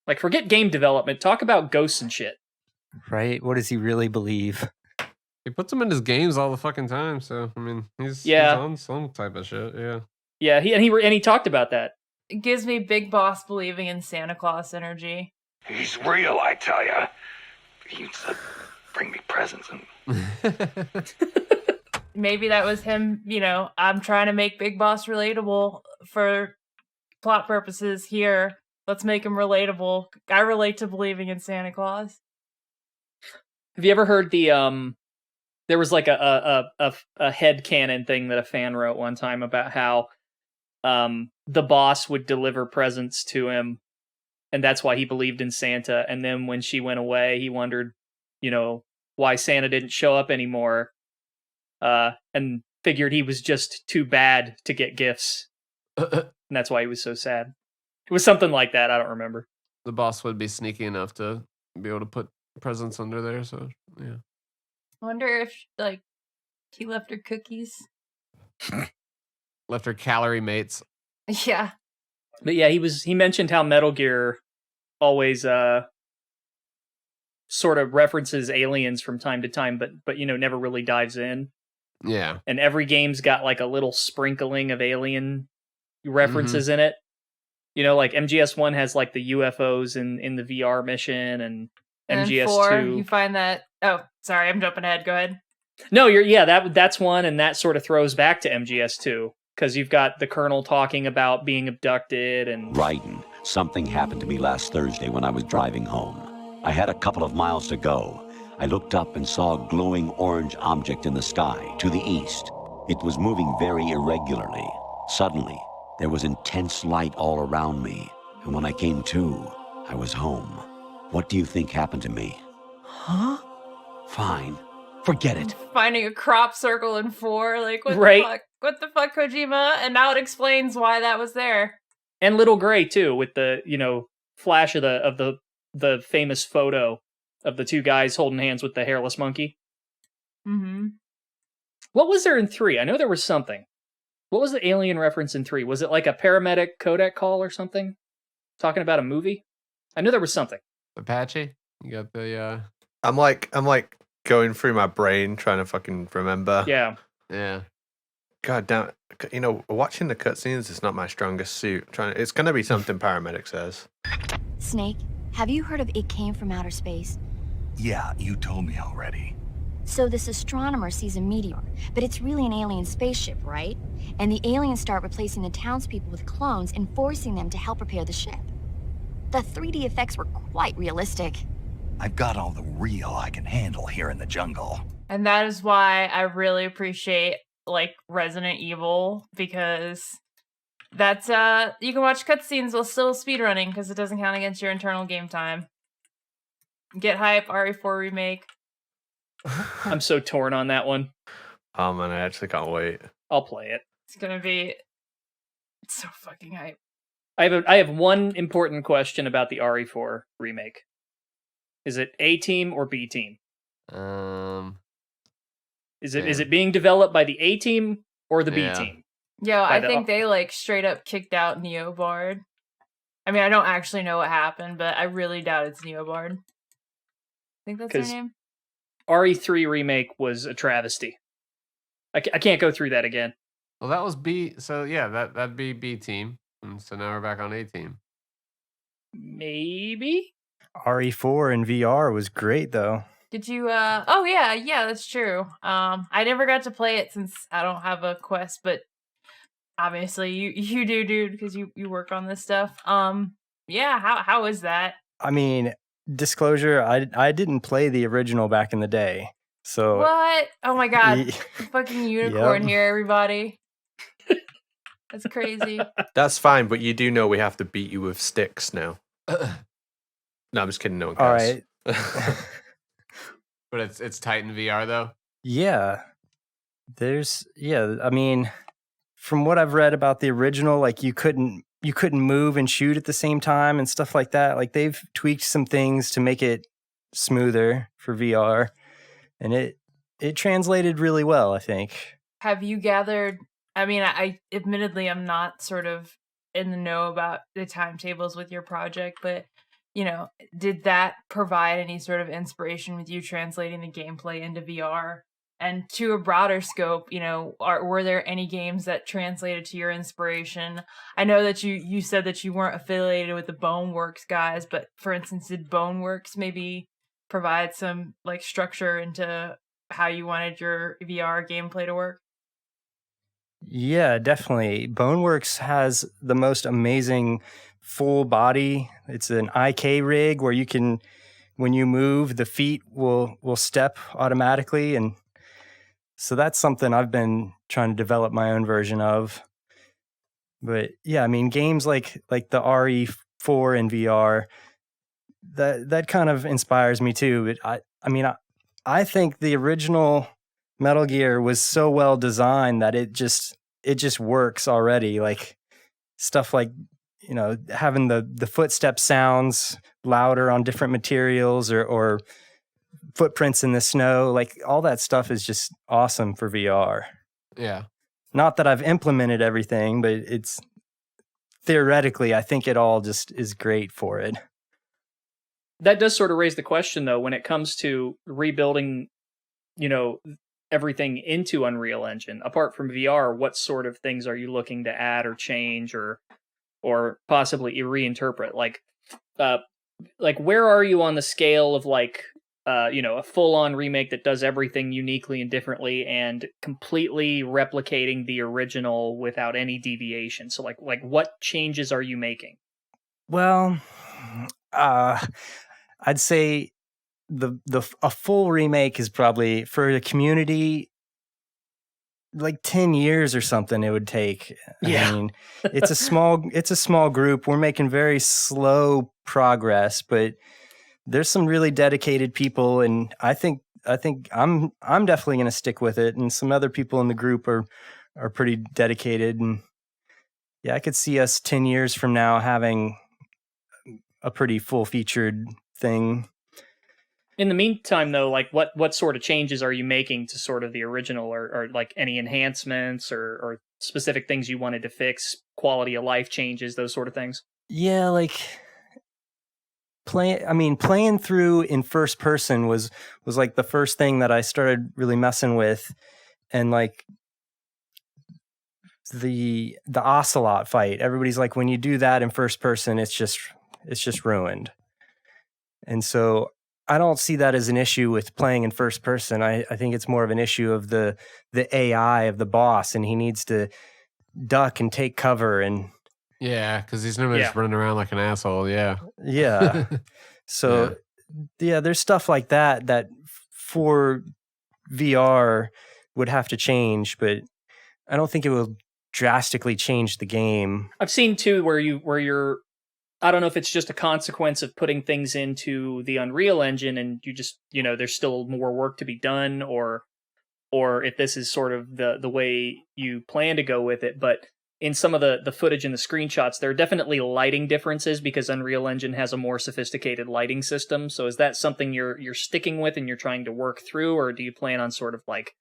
Like forget game development, talk about ghosts and shit. Right? What does he really believe? He puts them in his games all the fucking time. So I mean, he's on some type of shit. Yeah. Yeah, he talked about that. It gives me Big Boss believing in Santa Claus energy. He's real, I tell ya. He used to bring me presents and... Maybe that was him, I'm trying to make Big Boss relatable for plot purposes here. Let's make him relatable. I relate to believing in Santa Claus. Have you ever heard the there was like a headcanon thing that a fan wrote one time about how the boss would deliver presents to him and that's why he believed in Santa, and then when she went away he wondered, why Santa didn't show up anymore, and figured he was just too bad to get gifts. And that's why he was so sad. It was something like that, I don't remember. The boss would be sneaky enough to be able to put presents under there, so yeah. I wonder if he left her cookies. Left her calorie mates. Yeah. But yeah, he mentioned how Metal Gear always sort of references aliens from time to time, but never really dives in. Yeah. And every game's got like a little sprinkling of alien references in it. Like MGS1 has like the UFOs in the VR mission, and MGS2 4, you find that. Oh, sorry, I'm jumping ahead. Go ahead. No, that's one, and that sort of throws back to MGS2 because you've got the Colonel talking about being abducted and. Raiden, something happened to me last Thursday when I was driving home. I had a couple of miles to go. I looked up and saw a glowing orange object in the sky to the east. It was moving very irregularly. Suddenly, there was intense light all around me, and when I came to, I was home. What do you think happened to me? Huh? Fine. Forget it. Finding a crop circle in 4, like what Right. the fuck? What the fuck, Kojima? And now it explains why that was there. And Little Gray too, with the flash of the famous photo of the two guys holding hands with the hairless monkey. Mm-hmm. What was there in 3? I know there was something. What was the alien reference in 3? Was it like a paramedic Kodak call or something? Talking about a movie? I know there was something. Apache? You got the I'm like going through my brain trying to fucking remember. Yeah. yeah. God damn, watching the cutscenes is not my strongest suit. It's gonna be something paramedic says. Snake, have you heard of It Came from Outer Space? Yeah, you told me already. So this astronomer sees a meteor, but it's really an alien spaceship, right? And the aliens start replacing the townspeople with clones and forcing them to help repair the ship. The 3D effects were quite realistic. I've got all the real I can handle here in the jungle. And that is why I really appreciate Resident Evil, because that's you can watch cutscenes while still speedrunning because it doesn't count against your internal game time. Get hype, RE4 remake. I'm so torn on that one. Oh man, I actually can't wait. I'll play it. It's gonna be so fucking hype. I have one important question about the RE4 remake. Is it A team or B team? Is it being developed by the A team or the B team? Yo, I think they like straight up kicked out Neobard. I mean, I don't actually know what happened, but I really doubt it's Neobard. I think that's their name. RE3 remake was a travesty. I can't go through that again. Well, that was B. So yeah, that'd be B team. And so now we're back on A team. Maybe RE4 in VR was great though. Did you? Oh yeah, that's true. I never got to play it since I don't have a Quest, but obviously you do, dude, because you work on this stuff. Yeah. How is that? I mean, disclosure, I didn't play the original back in the day. So what? Oh my god, fucking unicorn here, everybody. That's crazy. That's fine, but you do know we have to beat you with sticks now. No, I'm just kidding. No one cares. All right. But it's tight in VR though. Yeah. I mean, from what I've read about the original, like you couldn't move and shoot at the same time and stuff like that. Like they've tweaked some things to make it smoother for VR, and it translated really well, I think. Have you gathered? I mean, I admittedly I'm not sort of in the know about the timetables with your project, but did that provide any sort of inspiration with you translating the gameplay into VR? And to a broader scope, were there any games that translated to your inspiration? I know that you said that you weren't affiliated with the Boneworks guys, but for instance, did Boneworks maybe provide some like structure into how you wanted your VR gameplay to work? Yeah, definitely. Boneworks has the most amazing full body. It's an IK rig where you can, when you move, the feet will step automatically, and so that's something I've been trying to develop my own version of. But yeah, I mean, games like the RE4 in VR, that kind of inspires me too. But I think the original Metal Gear was so well designed that it just works already. Like stuff like, having the footstep sounds louder on different materials or footprints in the snow, like all that stuff is just awesome for VR. Yeah. Not that I've implemented everything, but it's theoretically, I think it all just is great for it. That does sort of raise the question though, when it comes to rebuilding, everything into Unreal Engine. Apart from VR, what sort of things are you looking to add or change or possibly reinterpret? Like where are you on the scale of a full-on remake that does everything uniquely and differently and completely replicating the original without any deviation? So like what changes are you making? Well, I'd say a full remake is probably for the community like 10 years or something it would take. Yeah. I mean, it's a small group. We're making very slow progress, but there's some really dedicated people, and I think I'm definitely going to stick with it, and some other people in the group are pretty dedicated, and yeah, I could see us 10 years from now having a pretty full featured thing. In the meantime, though, like what sort of changes are you making to sort of the original, or like any enhancements or specific things you wanted to fix, quality of life changes, those sort of things? Yeah, like playing through in first person was like the first thing that I started really messing with, and like the ocelot fight. Everybody's like, when you do that in first person, it's just ruined. And so I don't see that as an issue with playing in first person. I think it's more of an issue of the AI of the boss, and he needs to duck and take cover. And yeah, because he's never just running around like an asshole. Yeah. Yeah. So yeah, there's stuff like that for VR would have to change, but I don't think it will drastically change the game. I've seen too where you're I don't know if it's just a consequence of putting things into the Unreal Engine and you just, there's still more work to be done, or or if this is sort of the way you plan to go with it. But in some of the footage and the screenshots, there are definitely lighting differences because Unreal Engine has a more sophisticated lighting system. So is that something you're sticking with and you're trying to work through, or do you plan on sort of like,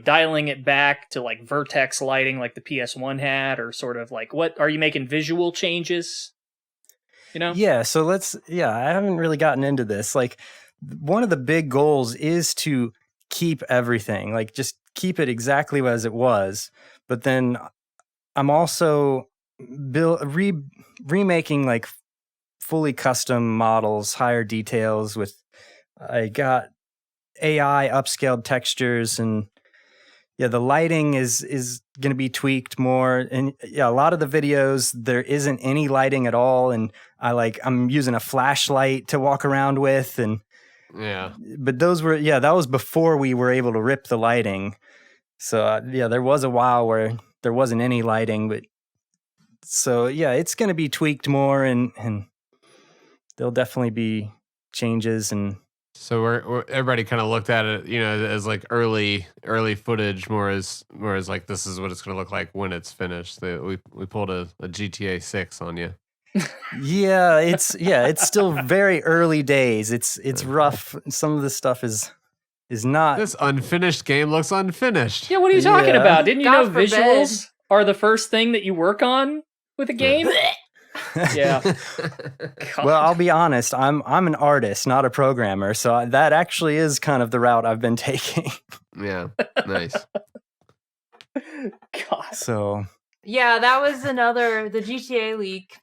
dialing it back to like vertex lighting like the PS1 had, or sort of like, what are you making visual changes? Yeah, so I haven't really gotten into this. Like, one of the big goals is to keep everything, like just keep it exactly as it was. But then I'm also remaking like fully custom models, higher details I got AI upscaled textures, and the lighting is going to be tweaked more. And a lot of the videos, there isn't any lighting at all. And I'm using a flashlight to walk around with. And but those were, that was before we were able to rip the lighting. So there was a while where there wasn't any lighting, but so it's going to be tweaked more, and there'll definitely be changes. And so we're everybody kind of looked at it, as like early footage, more as like, this is what it's going to look like when it's finished. We pulled a GTA 6 on you. It's still very early days. It's rough. Some of the stuff is not. This unfinished game looks unfinished. Yeah, what are you talking about? Didn't you God know forbid. visuals are the first thing that you work on with a game? Yeah. Well, I'll be honest. I'm an artist, not a programmer, so that actually is kind of the route I've been taking. Yeah, nice. God. So Yeah, that was the GTA leak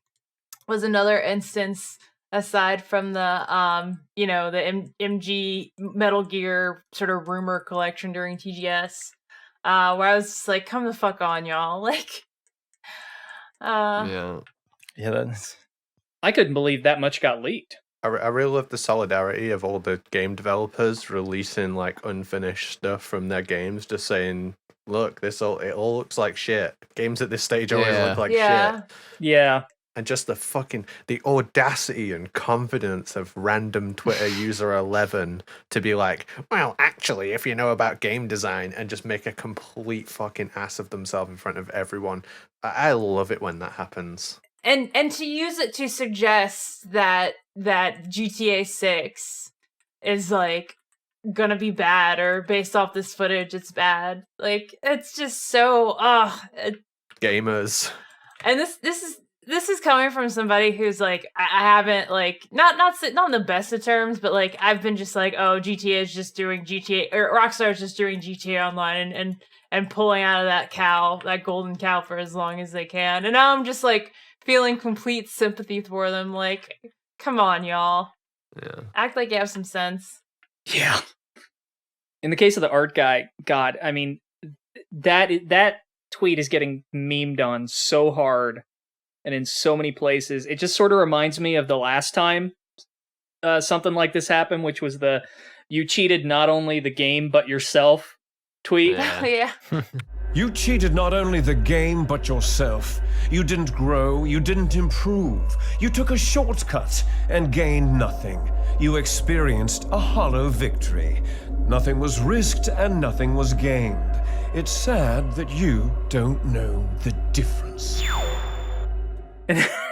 was another instance, aside from the the MG Metal Gear sort of rumor collection during TGS, where I was just like, come the fuck on, y'all. Like, that's. I couldn't believe that much got leaked. I really love the solidarity of all the game developers releasing like unfinished stuff from their games, just saying, look, it all looks like shit. Games at this stage always look like shit. Yeah. And just the audacity and confidence of random Twitter user 11 to be like, well, actually, if you know about game design, and just make a complete fucking ass of themselves in front of everyone. I love it when that happens. And to use it to suggest that GTA 6 is like gonna be bad, or based off this footage it's bad. Like, it's just so Gamers. And this is coming from somebody who's like, I haven't like not in the best of terms, but like I've been just like, oh, GTA is just doing GTA, or Rockstar is just doing GTA Online and pulling out of that golden cow for as long as they can. And now I'm just like feeling complete sympathy for them. Like, come on, y'all. Yeah. Act like you have some sense. Yeah. In the case of the art guy, God, I mean, that tweet is getting memed on so hard and in so many places. It just sort of reminds me of the last time something like this happened, which was the "you cheated not only the game but yourself" tweet. Yeah. You cheated not only the game, but yourself. You didn't grow, you didn't improve. You took a shortcut and gained nothing. You experienced a hollow victory. Nothing was risked and nothing was gained. It's sad that you don't know the difference.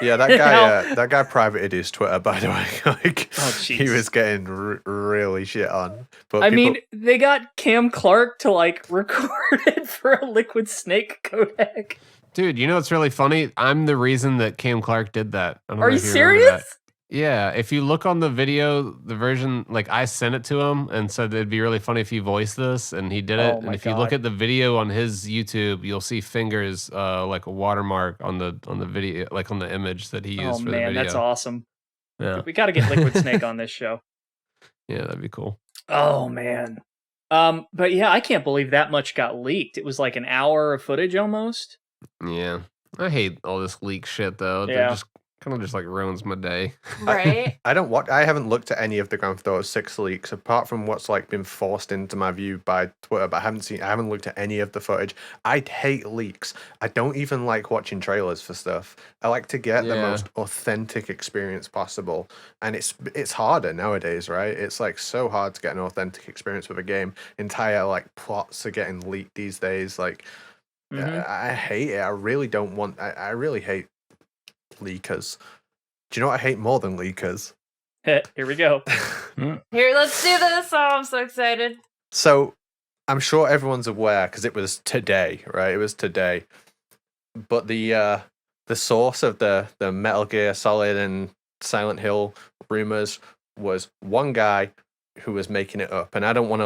Yeah, that guy privated his Twitter, by the way. Like, he was getting really shit on. But I mean, they got Cam Clark to like record it for a Liquid Snake codec. Dude, you know what's really funny? I'm the reason that Cam Clark did that. I don't Are know you if remember serious? that. Yeah, if you look on the video, the version, like I sent it to him and said it'd be really funny if he voiced this, and he did it. Oh and my if you look God. at the video on his YouTube, you'll see fingers like a watermark on the video, like on the image that he used Oh for the man, video. that's awesome. Yeah, We got to get Liquid Snake on this show. yeah, that'd be cool. Oh man. But yeah, I can't believe that much got leaked. It was like an hour of footage almost. Yeah, I hate all this leak shit though. Yeah. They're just Kind of just like ruins my day. Right? I haven't looked at any of the Grand Theft Auto 6 leaks apart from what's like been forced into my view by Twitter, but I haven't looked at any of the footage. I hate leaks. I don't even like watching trailers for stuff. I like to get the most authentic experience possible, and it's harder nowadays, right? It's like so hard to get an authentic experience with a game. Entire like plots are getting leaked these days. Like I hate it. I really don't want. I really hate leakers. Do you know what I hate more than leakers? Here we go. Here, let's do this. Oh, I'm so excited. So, I'm sure everyone's aware because it was today, right? It was today. But the source of the Metal Gear Solid and Silent Hill rumors was one guy who was making it up, and I don't want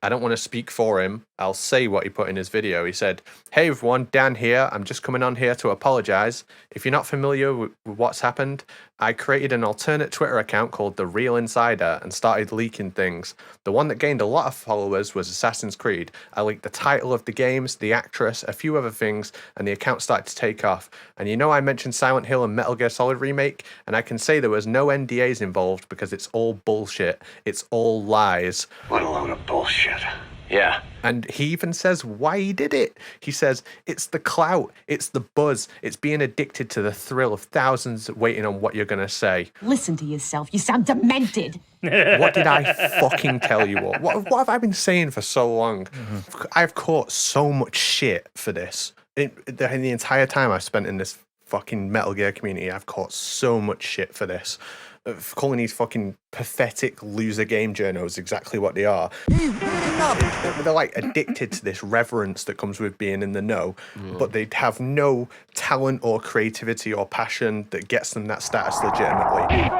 to speak for him. I'll say what he put in his video. He said, "Hey everyone, Dan here. I'm just coming on here to apologize. If you're not familiar with what's happened, I created an alternate Twitter account called The Real Insider and started leaking things. The one that gained a lot of followers was Assassin's Creed. I leaked the title of the games, the actress, a few other things, and the account started to take off. And you know I mentioned Silent Hill and Metal Gear Solid Remake, and I can say there was no NDAs involved because it's all bullshit. It's all lies." What a load of bullshit. Yeah. And he even says why he did it. He says, "It's the clout, it's the buzz, it's being addicted to the thrill of thousands waiting on what you're going to say." Listen to yourself. You sound demented. What did I fucking tell you all? What have I been saying for so long? I've caught so much shit for this. In the entire time I've spent in this fucking Metal Gear community, I've caught so much shit for this. Calling these fucking pathetic loser game journos exactly what they are. They're like addicted to this reverence that comes with being in the know, but they have no talent or creativity or passion that gets them that status legitimately.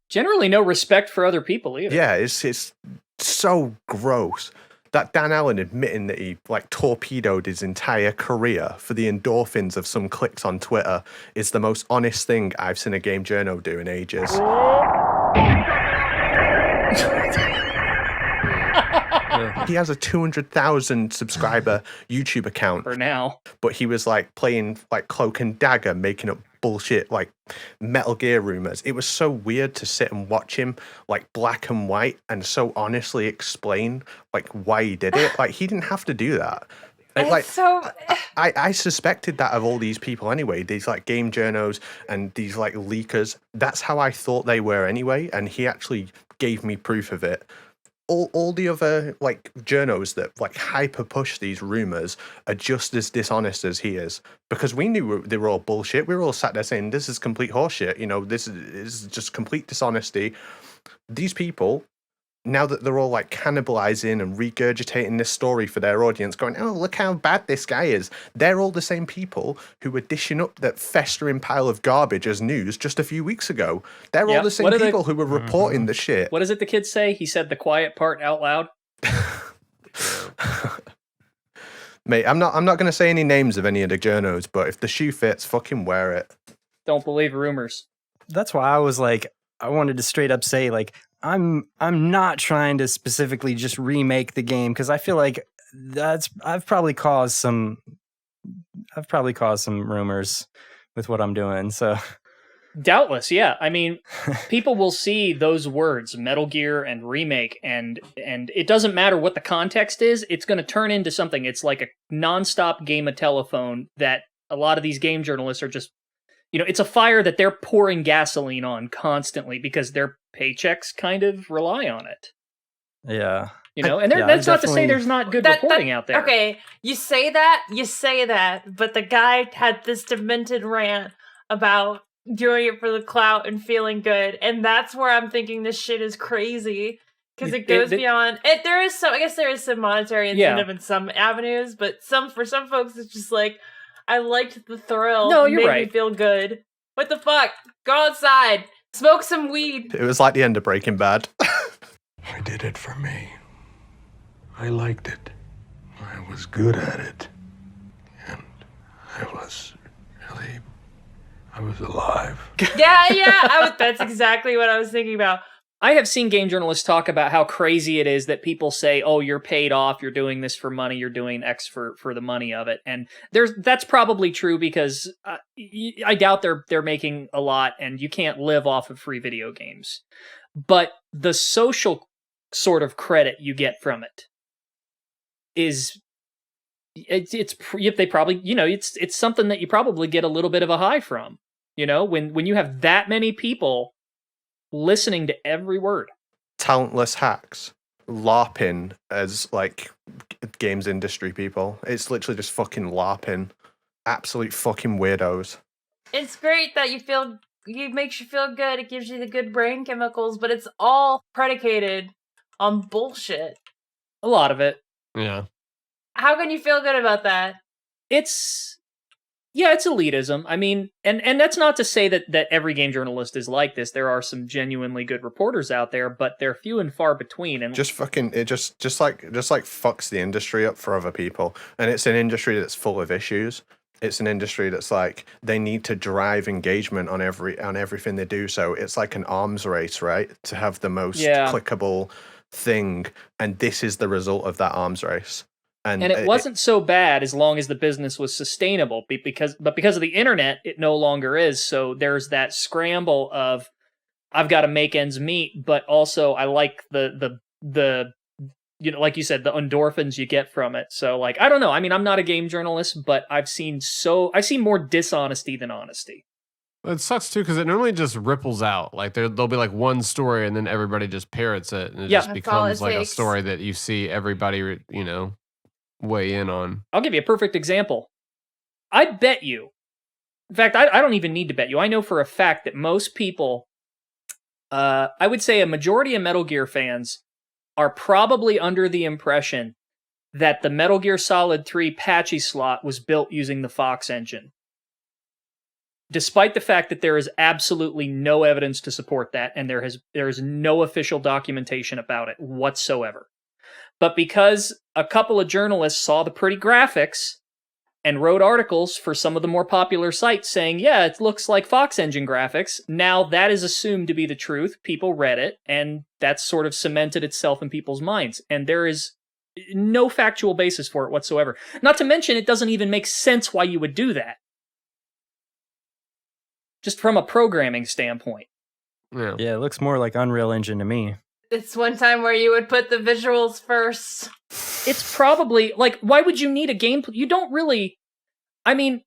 Generally, no respect for other people either. Yeah, it's so gross. That Dan Allen admitting that he like torpedoed his entire career for the endorphins of some clicks on Twitter is the most honest thing I've seen a game journo do in ages. He has a 200,000 subscriber YouTube account for now, but he was like playing like Cloak and Dagger, making up bullshit like Metal Gear rumors. It was so weird to sit and watch him like black and white and so honestly explain like why he did it. Like he didn't have to do that. Like I suspected that of all these people anyway, these like game journos and these like leakers. That's how I thought they were anyway, and he actually gave me proof of it. All the other like journos that like hyper push these rumors are just as dishonest as he is, because we knew they were all bullshit. We were all sat there saying this is complete horseshit. You know, this is just complete dishonesty. These people, now that they're all like cannibalizing and regurgitating this story for their audience, going, "Oh, look how bad this guy is." They're all the same people who were dishing up that festering pile of garbage as news just a few weeks ago. They're all the same people who were reporting the shit. What does it the kids say? He said the quiet part out loud. Mate, I'm not going to say any names of any of the journos, but if the shoe fits, fucking wear it. Don't believe rumors. That's why I was like, I wanted to straight up say like, I'm not trying to specifically just remake the game, because I feel like I've probably caused some rumors with what I'm doing. So doubtless, yeah. I mean, people will see those words, Metal Gear and remake, and it doesn't matter what the context is, it's going to turn into something. It's like a nonstop game of telephone that a lot of these game journalists are just, you know, it's a fire that they're pouring gasoline on constantly because their paychecks kind of rely on it. Yeah. You know, and that's not to say there's not good reporting out there. Okay, you say that, but the guy had this demented rant about doing it for the clout and feeling good, and that's where I'm thinking this shit is crazy, because it goes beyond it. There is some monetary incentive in some avenues, but for some folks it's just like, I liked the thrill. No, it you're made right. me feel good. What the fuck? Go outside, smoke some weed. It was like the end of Breaking Bad. I did it for me. I liked it. I was good at it. And I was alive. Yeah, that's exactly what I was thinking about. I have seen game journalists talk about how crazy it is that people say, "Oh, you're paid off. You're doing this for money. You're doing X for the money of it." And that's probably true because I doubt they're making a lot, and you can't live off of free video games. But the social sort of credit you get from it is they probably it's something that you probably get a little bit of a high from. When you have that many people listening to every word. Talentless hacks, LARPing as like games industry people. It's literally just fucking LARPing. Absolute fucking weirdos. It's great that it makes you feel good. It gives you the good brain chemicals, but it's all predicated on bullshit. A lot of it. Yeah. How can you feel good about that? It's elitism. I mean, and that's not to say that every game journalist is like this. There are some genuinely good reporters out there, but they're few and far between. And just like fucks the industry up for other people. And it's an industry that's full of issues. It's an industry that's like they need to drive engagement on everything they do. So it's like an arms race, right? To have the most clickable thing, and this is the result of that arms race. And it wasn't so bad as long as the business was sustainable, because of the internet, it no longer is. So there's that scramble of I've got to make ends meet, but also I like the like you said, the endorphins you get from it. So like I don't know. I mean, I'm not a game journalist, but I've seen more dishonesty than honesty. It sucks too because it normally just ripples out. Like there'll be like one story, and then everybody just parrots it, and it just becomes like a story that you see everybody weigh in on. I'll give you a perfect example. I bet you, in fact, I don't even need to bet you. I know for a fact that most people, I would say a majority of Metal Gear fans are probably under the impression that the Metal Gear Solid 3 patchy slot was built using the Fox engine. Despite the fact that there is absolutely no evidence to support that, and there is no official documentation about it whatsoever. But because a couple of journalists saw the pretty graphics and wrote articles for some of the more popular sites saying, yeah, it looks like Fox engine graphics, now that is assumed to be the truth. People read it, and that's sort of cemented itself in people's minds. And there is no factual basis for it whatsoever. Not to mention, it doesn't even make sense why you would do that. Just from a programming standpoint. Yeah, it looks more like Unreal Engine to me. It's one time where you would put the visuals first. It's probably like, why would you need a game? You don't really. I mean,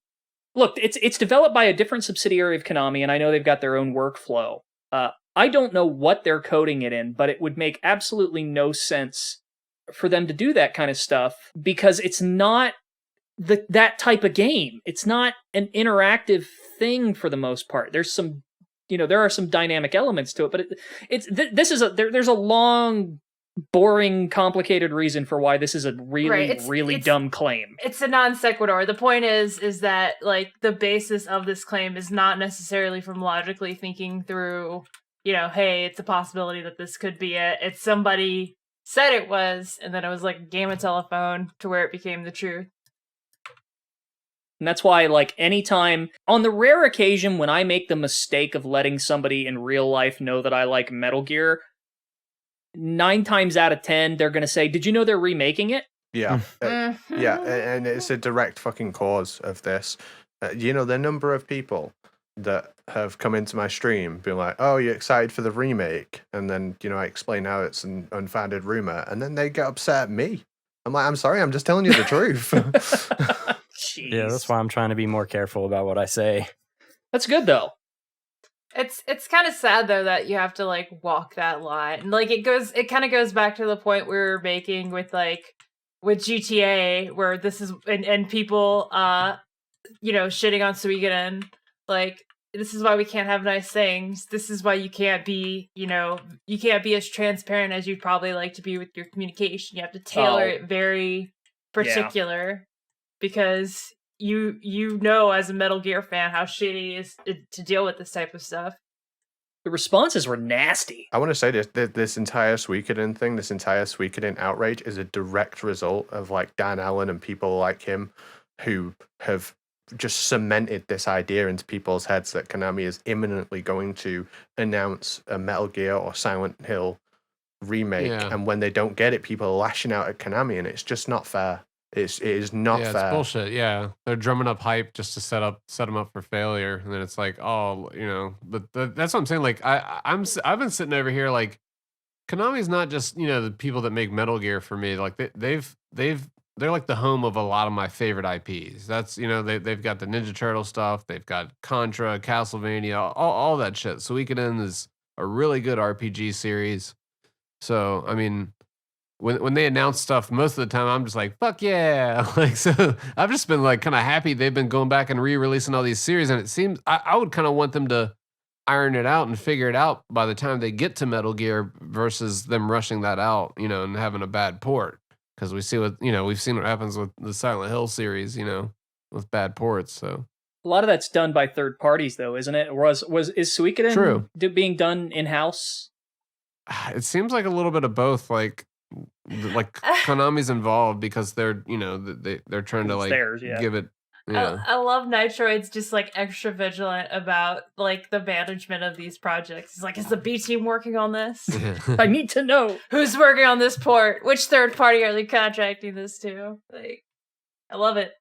look, it's developed by a different subsidiary of Konami, and I know they've got their own workflow. I don't know what they're coding it in, but it would make absolutely no sense for them to do that kind of stuff because it's not that type of game. It's not an interactive thing for the most part. There's some. There are some dynamic elements to it, but there's a long, boring, complicated reason for why this is a really dumb claim. It's a non sequitur. The point is that like the basis of this claim is not necessarily from logically thinking through, hey, it's a possibility that this could be it. It's somebody said it was, and then it was like a game of telephone to where it became the truth. And that's why, like, anytime, on the rare occasion when I make the mistake of letting somebody in real life know that I like Metal Gear, 9 times out of 10, they're going to say, did you know they're remaking it? Yeah. Yeah, and it's a direct fucking cause of this. The number of people that have come into my stream being like, oh, you're excited for the remake? And then, I explain how it's an unfounded rumor, and then they get upset at me. I'm like, I'm sorry, I'm just telling you the truth. Jeez. Yeah, that's why I'm trying to be more careful about what I say. That's good though. It's kind of sad though that you have to like walk that line. And like it kind of goes back to the point we were making with GTA, where this is and people shitting on Suikoden. Like, this is why we can't have nice things. This is why you can't be as transparent as you'd probably like to be with your communication. You have to tailor it very particular. Because you know as a Metal Gear fan how shitty it is to deal with this type of stuff. The responses were nasty. I want to say this entire Suikoden thing, this entire Suikoden outrage is a direct result of like Dan Allen and people like him who have just cemented this idea into people's heads that Konami is imminently going to announce a Metal Gear or Silent Hill remake, Yeah. and when they don't get it, people are lashing out at Konami, and it's just not fair. It is not Yeah, fair. it's bullshit. Yeah, they're drumming up hype just to set them up for failure, and then it's like, oh, that's what I'm saying. Like, I've been sitting over here like, Konami's not just the people that make Metal Gear for me. Like they're like the home of a lot of my favorite IPs. That's they've got the Ninja Turtle stuff, they've got Contra, Castlevania, all that shit. Suikoden is a really good RPG series. So I mean, when they announce stuff, most of the time I'm just like, fuck yeah. Like, so I've just been like kind of happy they've been going back and re-releasing all these series, and it seems I would kind of want them to iron it out and figure it out by the time they get to Metal Gear versus them rushing that out, and having a bad port. Because we see we've seen what happens with the Silent Hill series, with bad ports. So a lot of that's done by third parties, though, isn't it? Is Suikoden True. Being done in house? It seems like a little bit of both. Like Konami's involved because they're they're trying to like theirs, yeah. give it. Yeah. I love Nitroid's just like extra vigilant about like the management of these projects. He's like, is the B team working on this? I need to know who's working on this port. Which third party are they contracting this to? Like, I love it.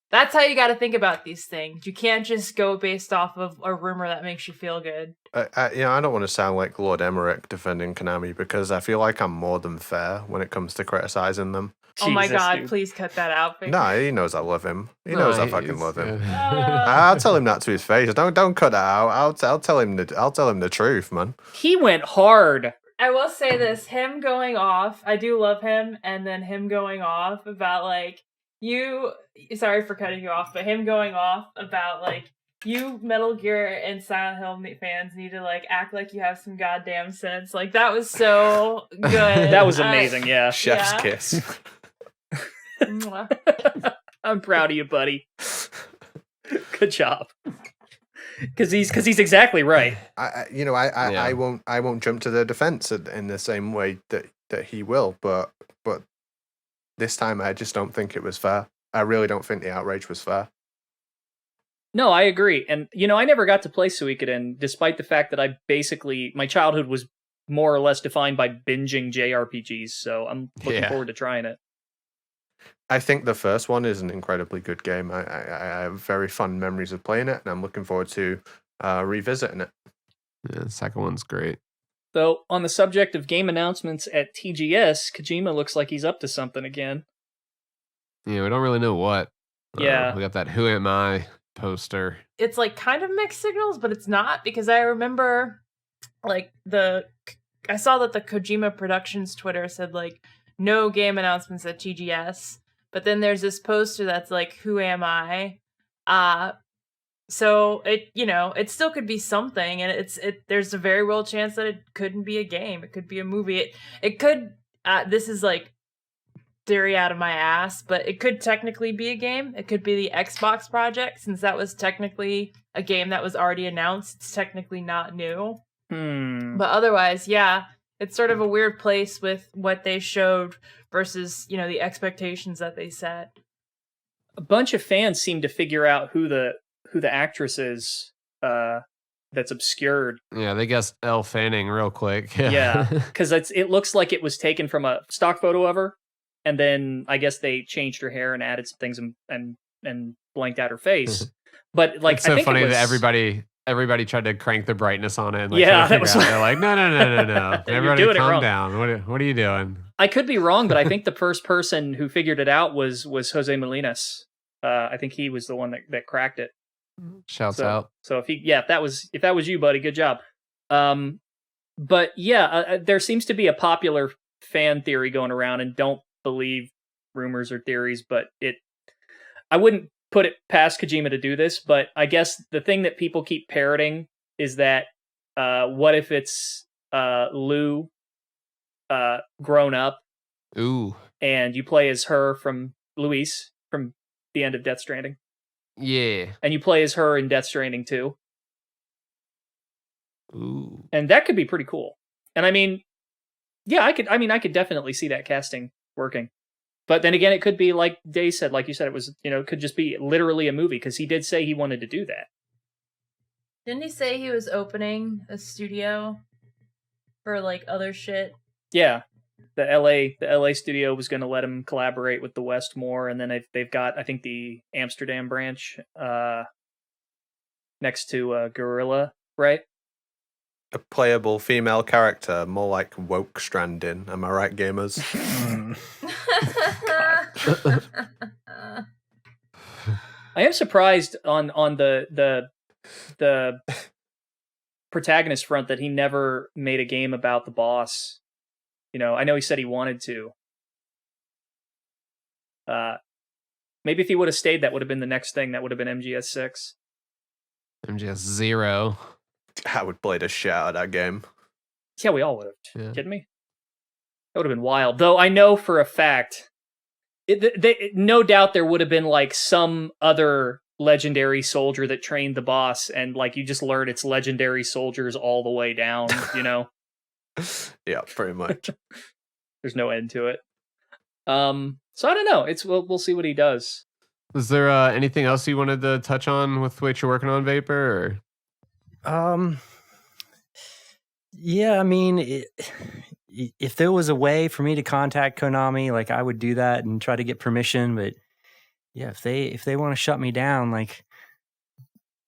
That's how you got to think about these things. You can't just go based off of a rumor that makes you feel good. I don't want to sound like Lord Emmerich defending Konami, because I feel like I'm more than fair when it comes to criticizing them. Oh my Jesus, god, dude. Please cut that out. Victor. No, he knows I love him. He knows I fucking love him. Yeah. I'll tell him that to his face. Don't cut that out. I'll tell him the truth, man. He went hard. I will say this, him going off, I do love him, and then him going off about like, sorry for cutting you off, but him going off about like, you Metal Gear and Silent Hill fans need to like act like you have some goddamn sense. Like, that was so good. That was amazing, yeah. Chef's kiss. I'm proud of you, buddy. Good job. Because he's exactly right. I won't jump to the defense in the same way that he will, but this time I just don't think it was fair. I really don't think the outrage was fair. No, I agree. And I never got to play Suikoden, despite the fact that my childhood was more or less defined by binging JRPGs, so I'm looking forward to trying it. I think the first one is an incredibly good game. I have very fond memories of playing it, and I'm looking forward to revisiting it. Yeah, the second one's great. Though, on the subject of game announcements at TGS, Kojima looks like he's up to something again. Yeah, we don't really know what. Yeah. We got that Who Am I poster. It's like kind of mixed signals, but it's not, because I remember like I saw that the Kojima Productions Twitter said like no game announcements at TGS. But then there's this poster that's like, who am I? So it still could be something, and there's a very real chance that it couldn't be a game. It could be a movie. It could, this is like theory out of my ass, but it could technically be a game. It could be the Xbox project, since that was technically a game that was already announced. It's technically not new. But otherwise, yeah, it's sort of a weird place with what they showed versus, the expectations that they set. A bunch of fans seem to figure out who the actress is that's obscured. Yeah, they guessed Elle Fanning real quick. Yeah, because it looks like it was taken from a stock photo of her, and then I guess they changed her hair and added some things and blanked out her face. But like, it's so I think funny it was, that everybody tried to crank the brightness on it. And, like, yeah, that was. They're like, no. Everybody, doing it calm wrong. down. What are you doing? I could be wrong, but I think the first person who figured it out was Jose Molinas. I think he was the one that cracked it. Shouts out. So if that was you, buddy, good job. But yeah, there seems to be a popular fan theory going around, and don't believe rumors or theories, but I wouldn't put it past Kojima to do this, but I guess the thing that people keep parroting is that what if it's Lou grown up? Ooh. And you play as her from Luis from the end of Death Stranding. Yeah. And you play as her in Death Stranding 2. Ooh. And that could be pretty cool. And I mean, yeah, I could definitely see that casting working. But then again, it could be like Day said, like you said, it was, it could just be literally a movie, because he did say he wanted to do that. Didn't he say he was opening a studio for like other shit? Yeah. The LA studio was going to let him collaborate with the West more, and then they've got, I think, the Amsterdam branch next to Gorilla, right? A playable female character, more like woke stranding. Am I right, gamers? I am surprised on the protagonist front that he never made a game about the boss. I know he said he wanted to. Maybe if he would have stayed, that would have been the next thing. That would have been MGS 6. MGS 0. I would play the shit out of that game. Yeah, we all would have. Yeah. Kidding me? That would have been wild. Though I know for a fact, no doubt there would have been like some other legendary soldier that trained the boss, and like you just learn it's legendary soldiers all the way down, Yeah, pretty much. There's no end to it. So I don't know. We'll see what he does. Is there anything else you wanted to touch on with what you're working on, Vapor? Or? Yeah, I mean, if there was a way for me to contact Konami, like I would do that and try to get permission. But yeah, if they want to shut me down, like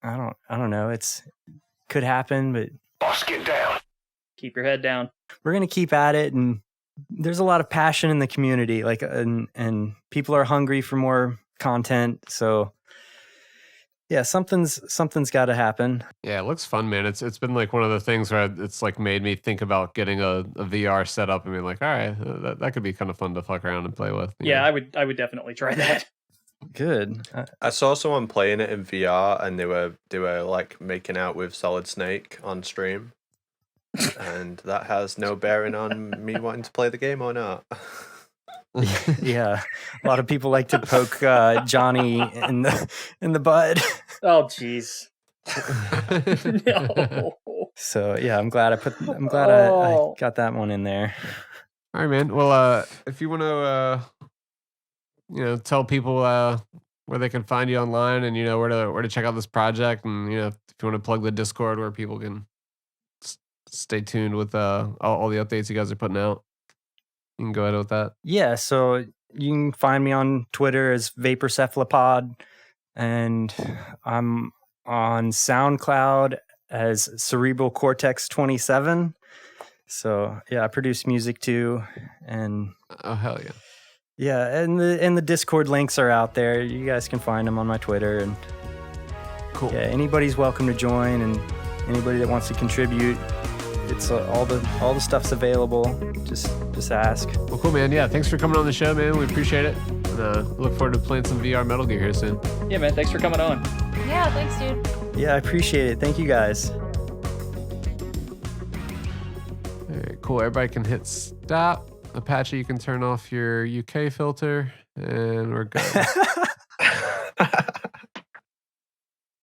I don't know. Could happen, but boss, get down. Keep your head down. We're gonna keep at it, and there's a lot of passion in the community, like and people are hungry for more content. So yeah, something's got to happen. Yeah, it looks fun, man. It's been like one of the things where it's like made me think about getting a VR set up and being like, all right, that could be kind of fun to fuck around and play with. Yeah, I would definitely try that. Good. I saw someone playing it in VR, and they were like making out with Solid Snake on stream, and that has no bearing on me wanting to play the game or not. Yeah, a lot of people like to poke Johnny in the butt. Oh, jeez. No. So yeah, I'm glad I got that one in there. All right, man. Well, if you want to, tell people where they can find you online, and where to check out this project, and if you want to plug the Discord where people can stay tuned with all the updates you guys are putting out. You can go ahead with that. Yeah, so you can find me on Twitter as Vapor Cephalopod, and I'm on SoundCloud as Cerebral Cortex 27. So yeah, I produce music too, and oh hell yeah, yeah, and the Discord links are out there. You guys can find them on my Twitter, and cool. Yeah, anybody's welcome to join, and anybody that wants to contribute. It's all the stuff's available. Just ask. Well, cool, man. Yeah, thanks for coming on the show, man. We appreciate it. And look forward to playing some VR Metal Gear here soon. Yeah, man. Thanks for coming on. Yeah, thanks, dude. Yeah, I appreciate it. Thank you, guys. All right, cool. Everybody can hit stop. Apache, you can turn off your UK filter, and we're good.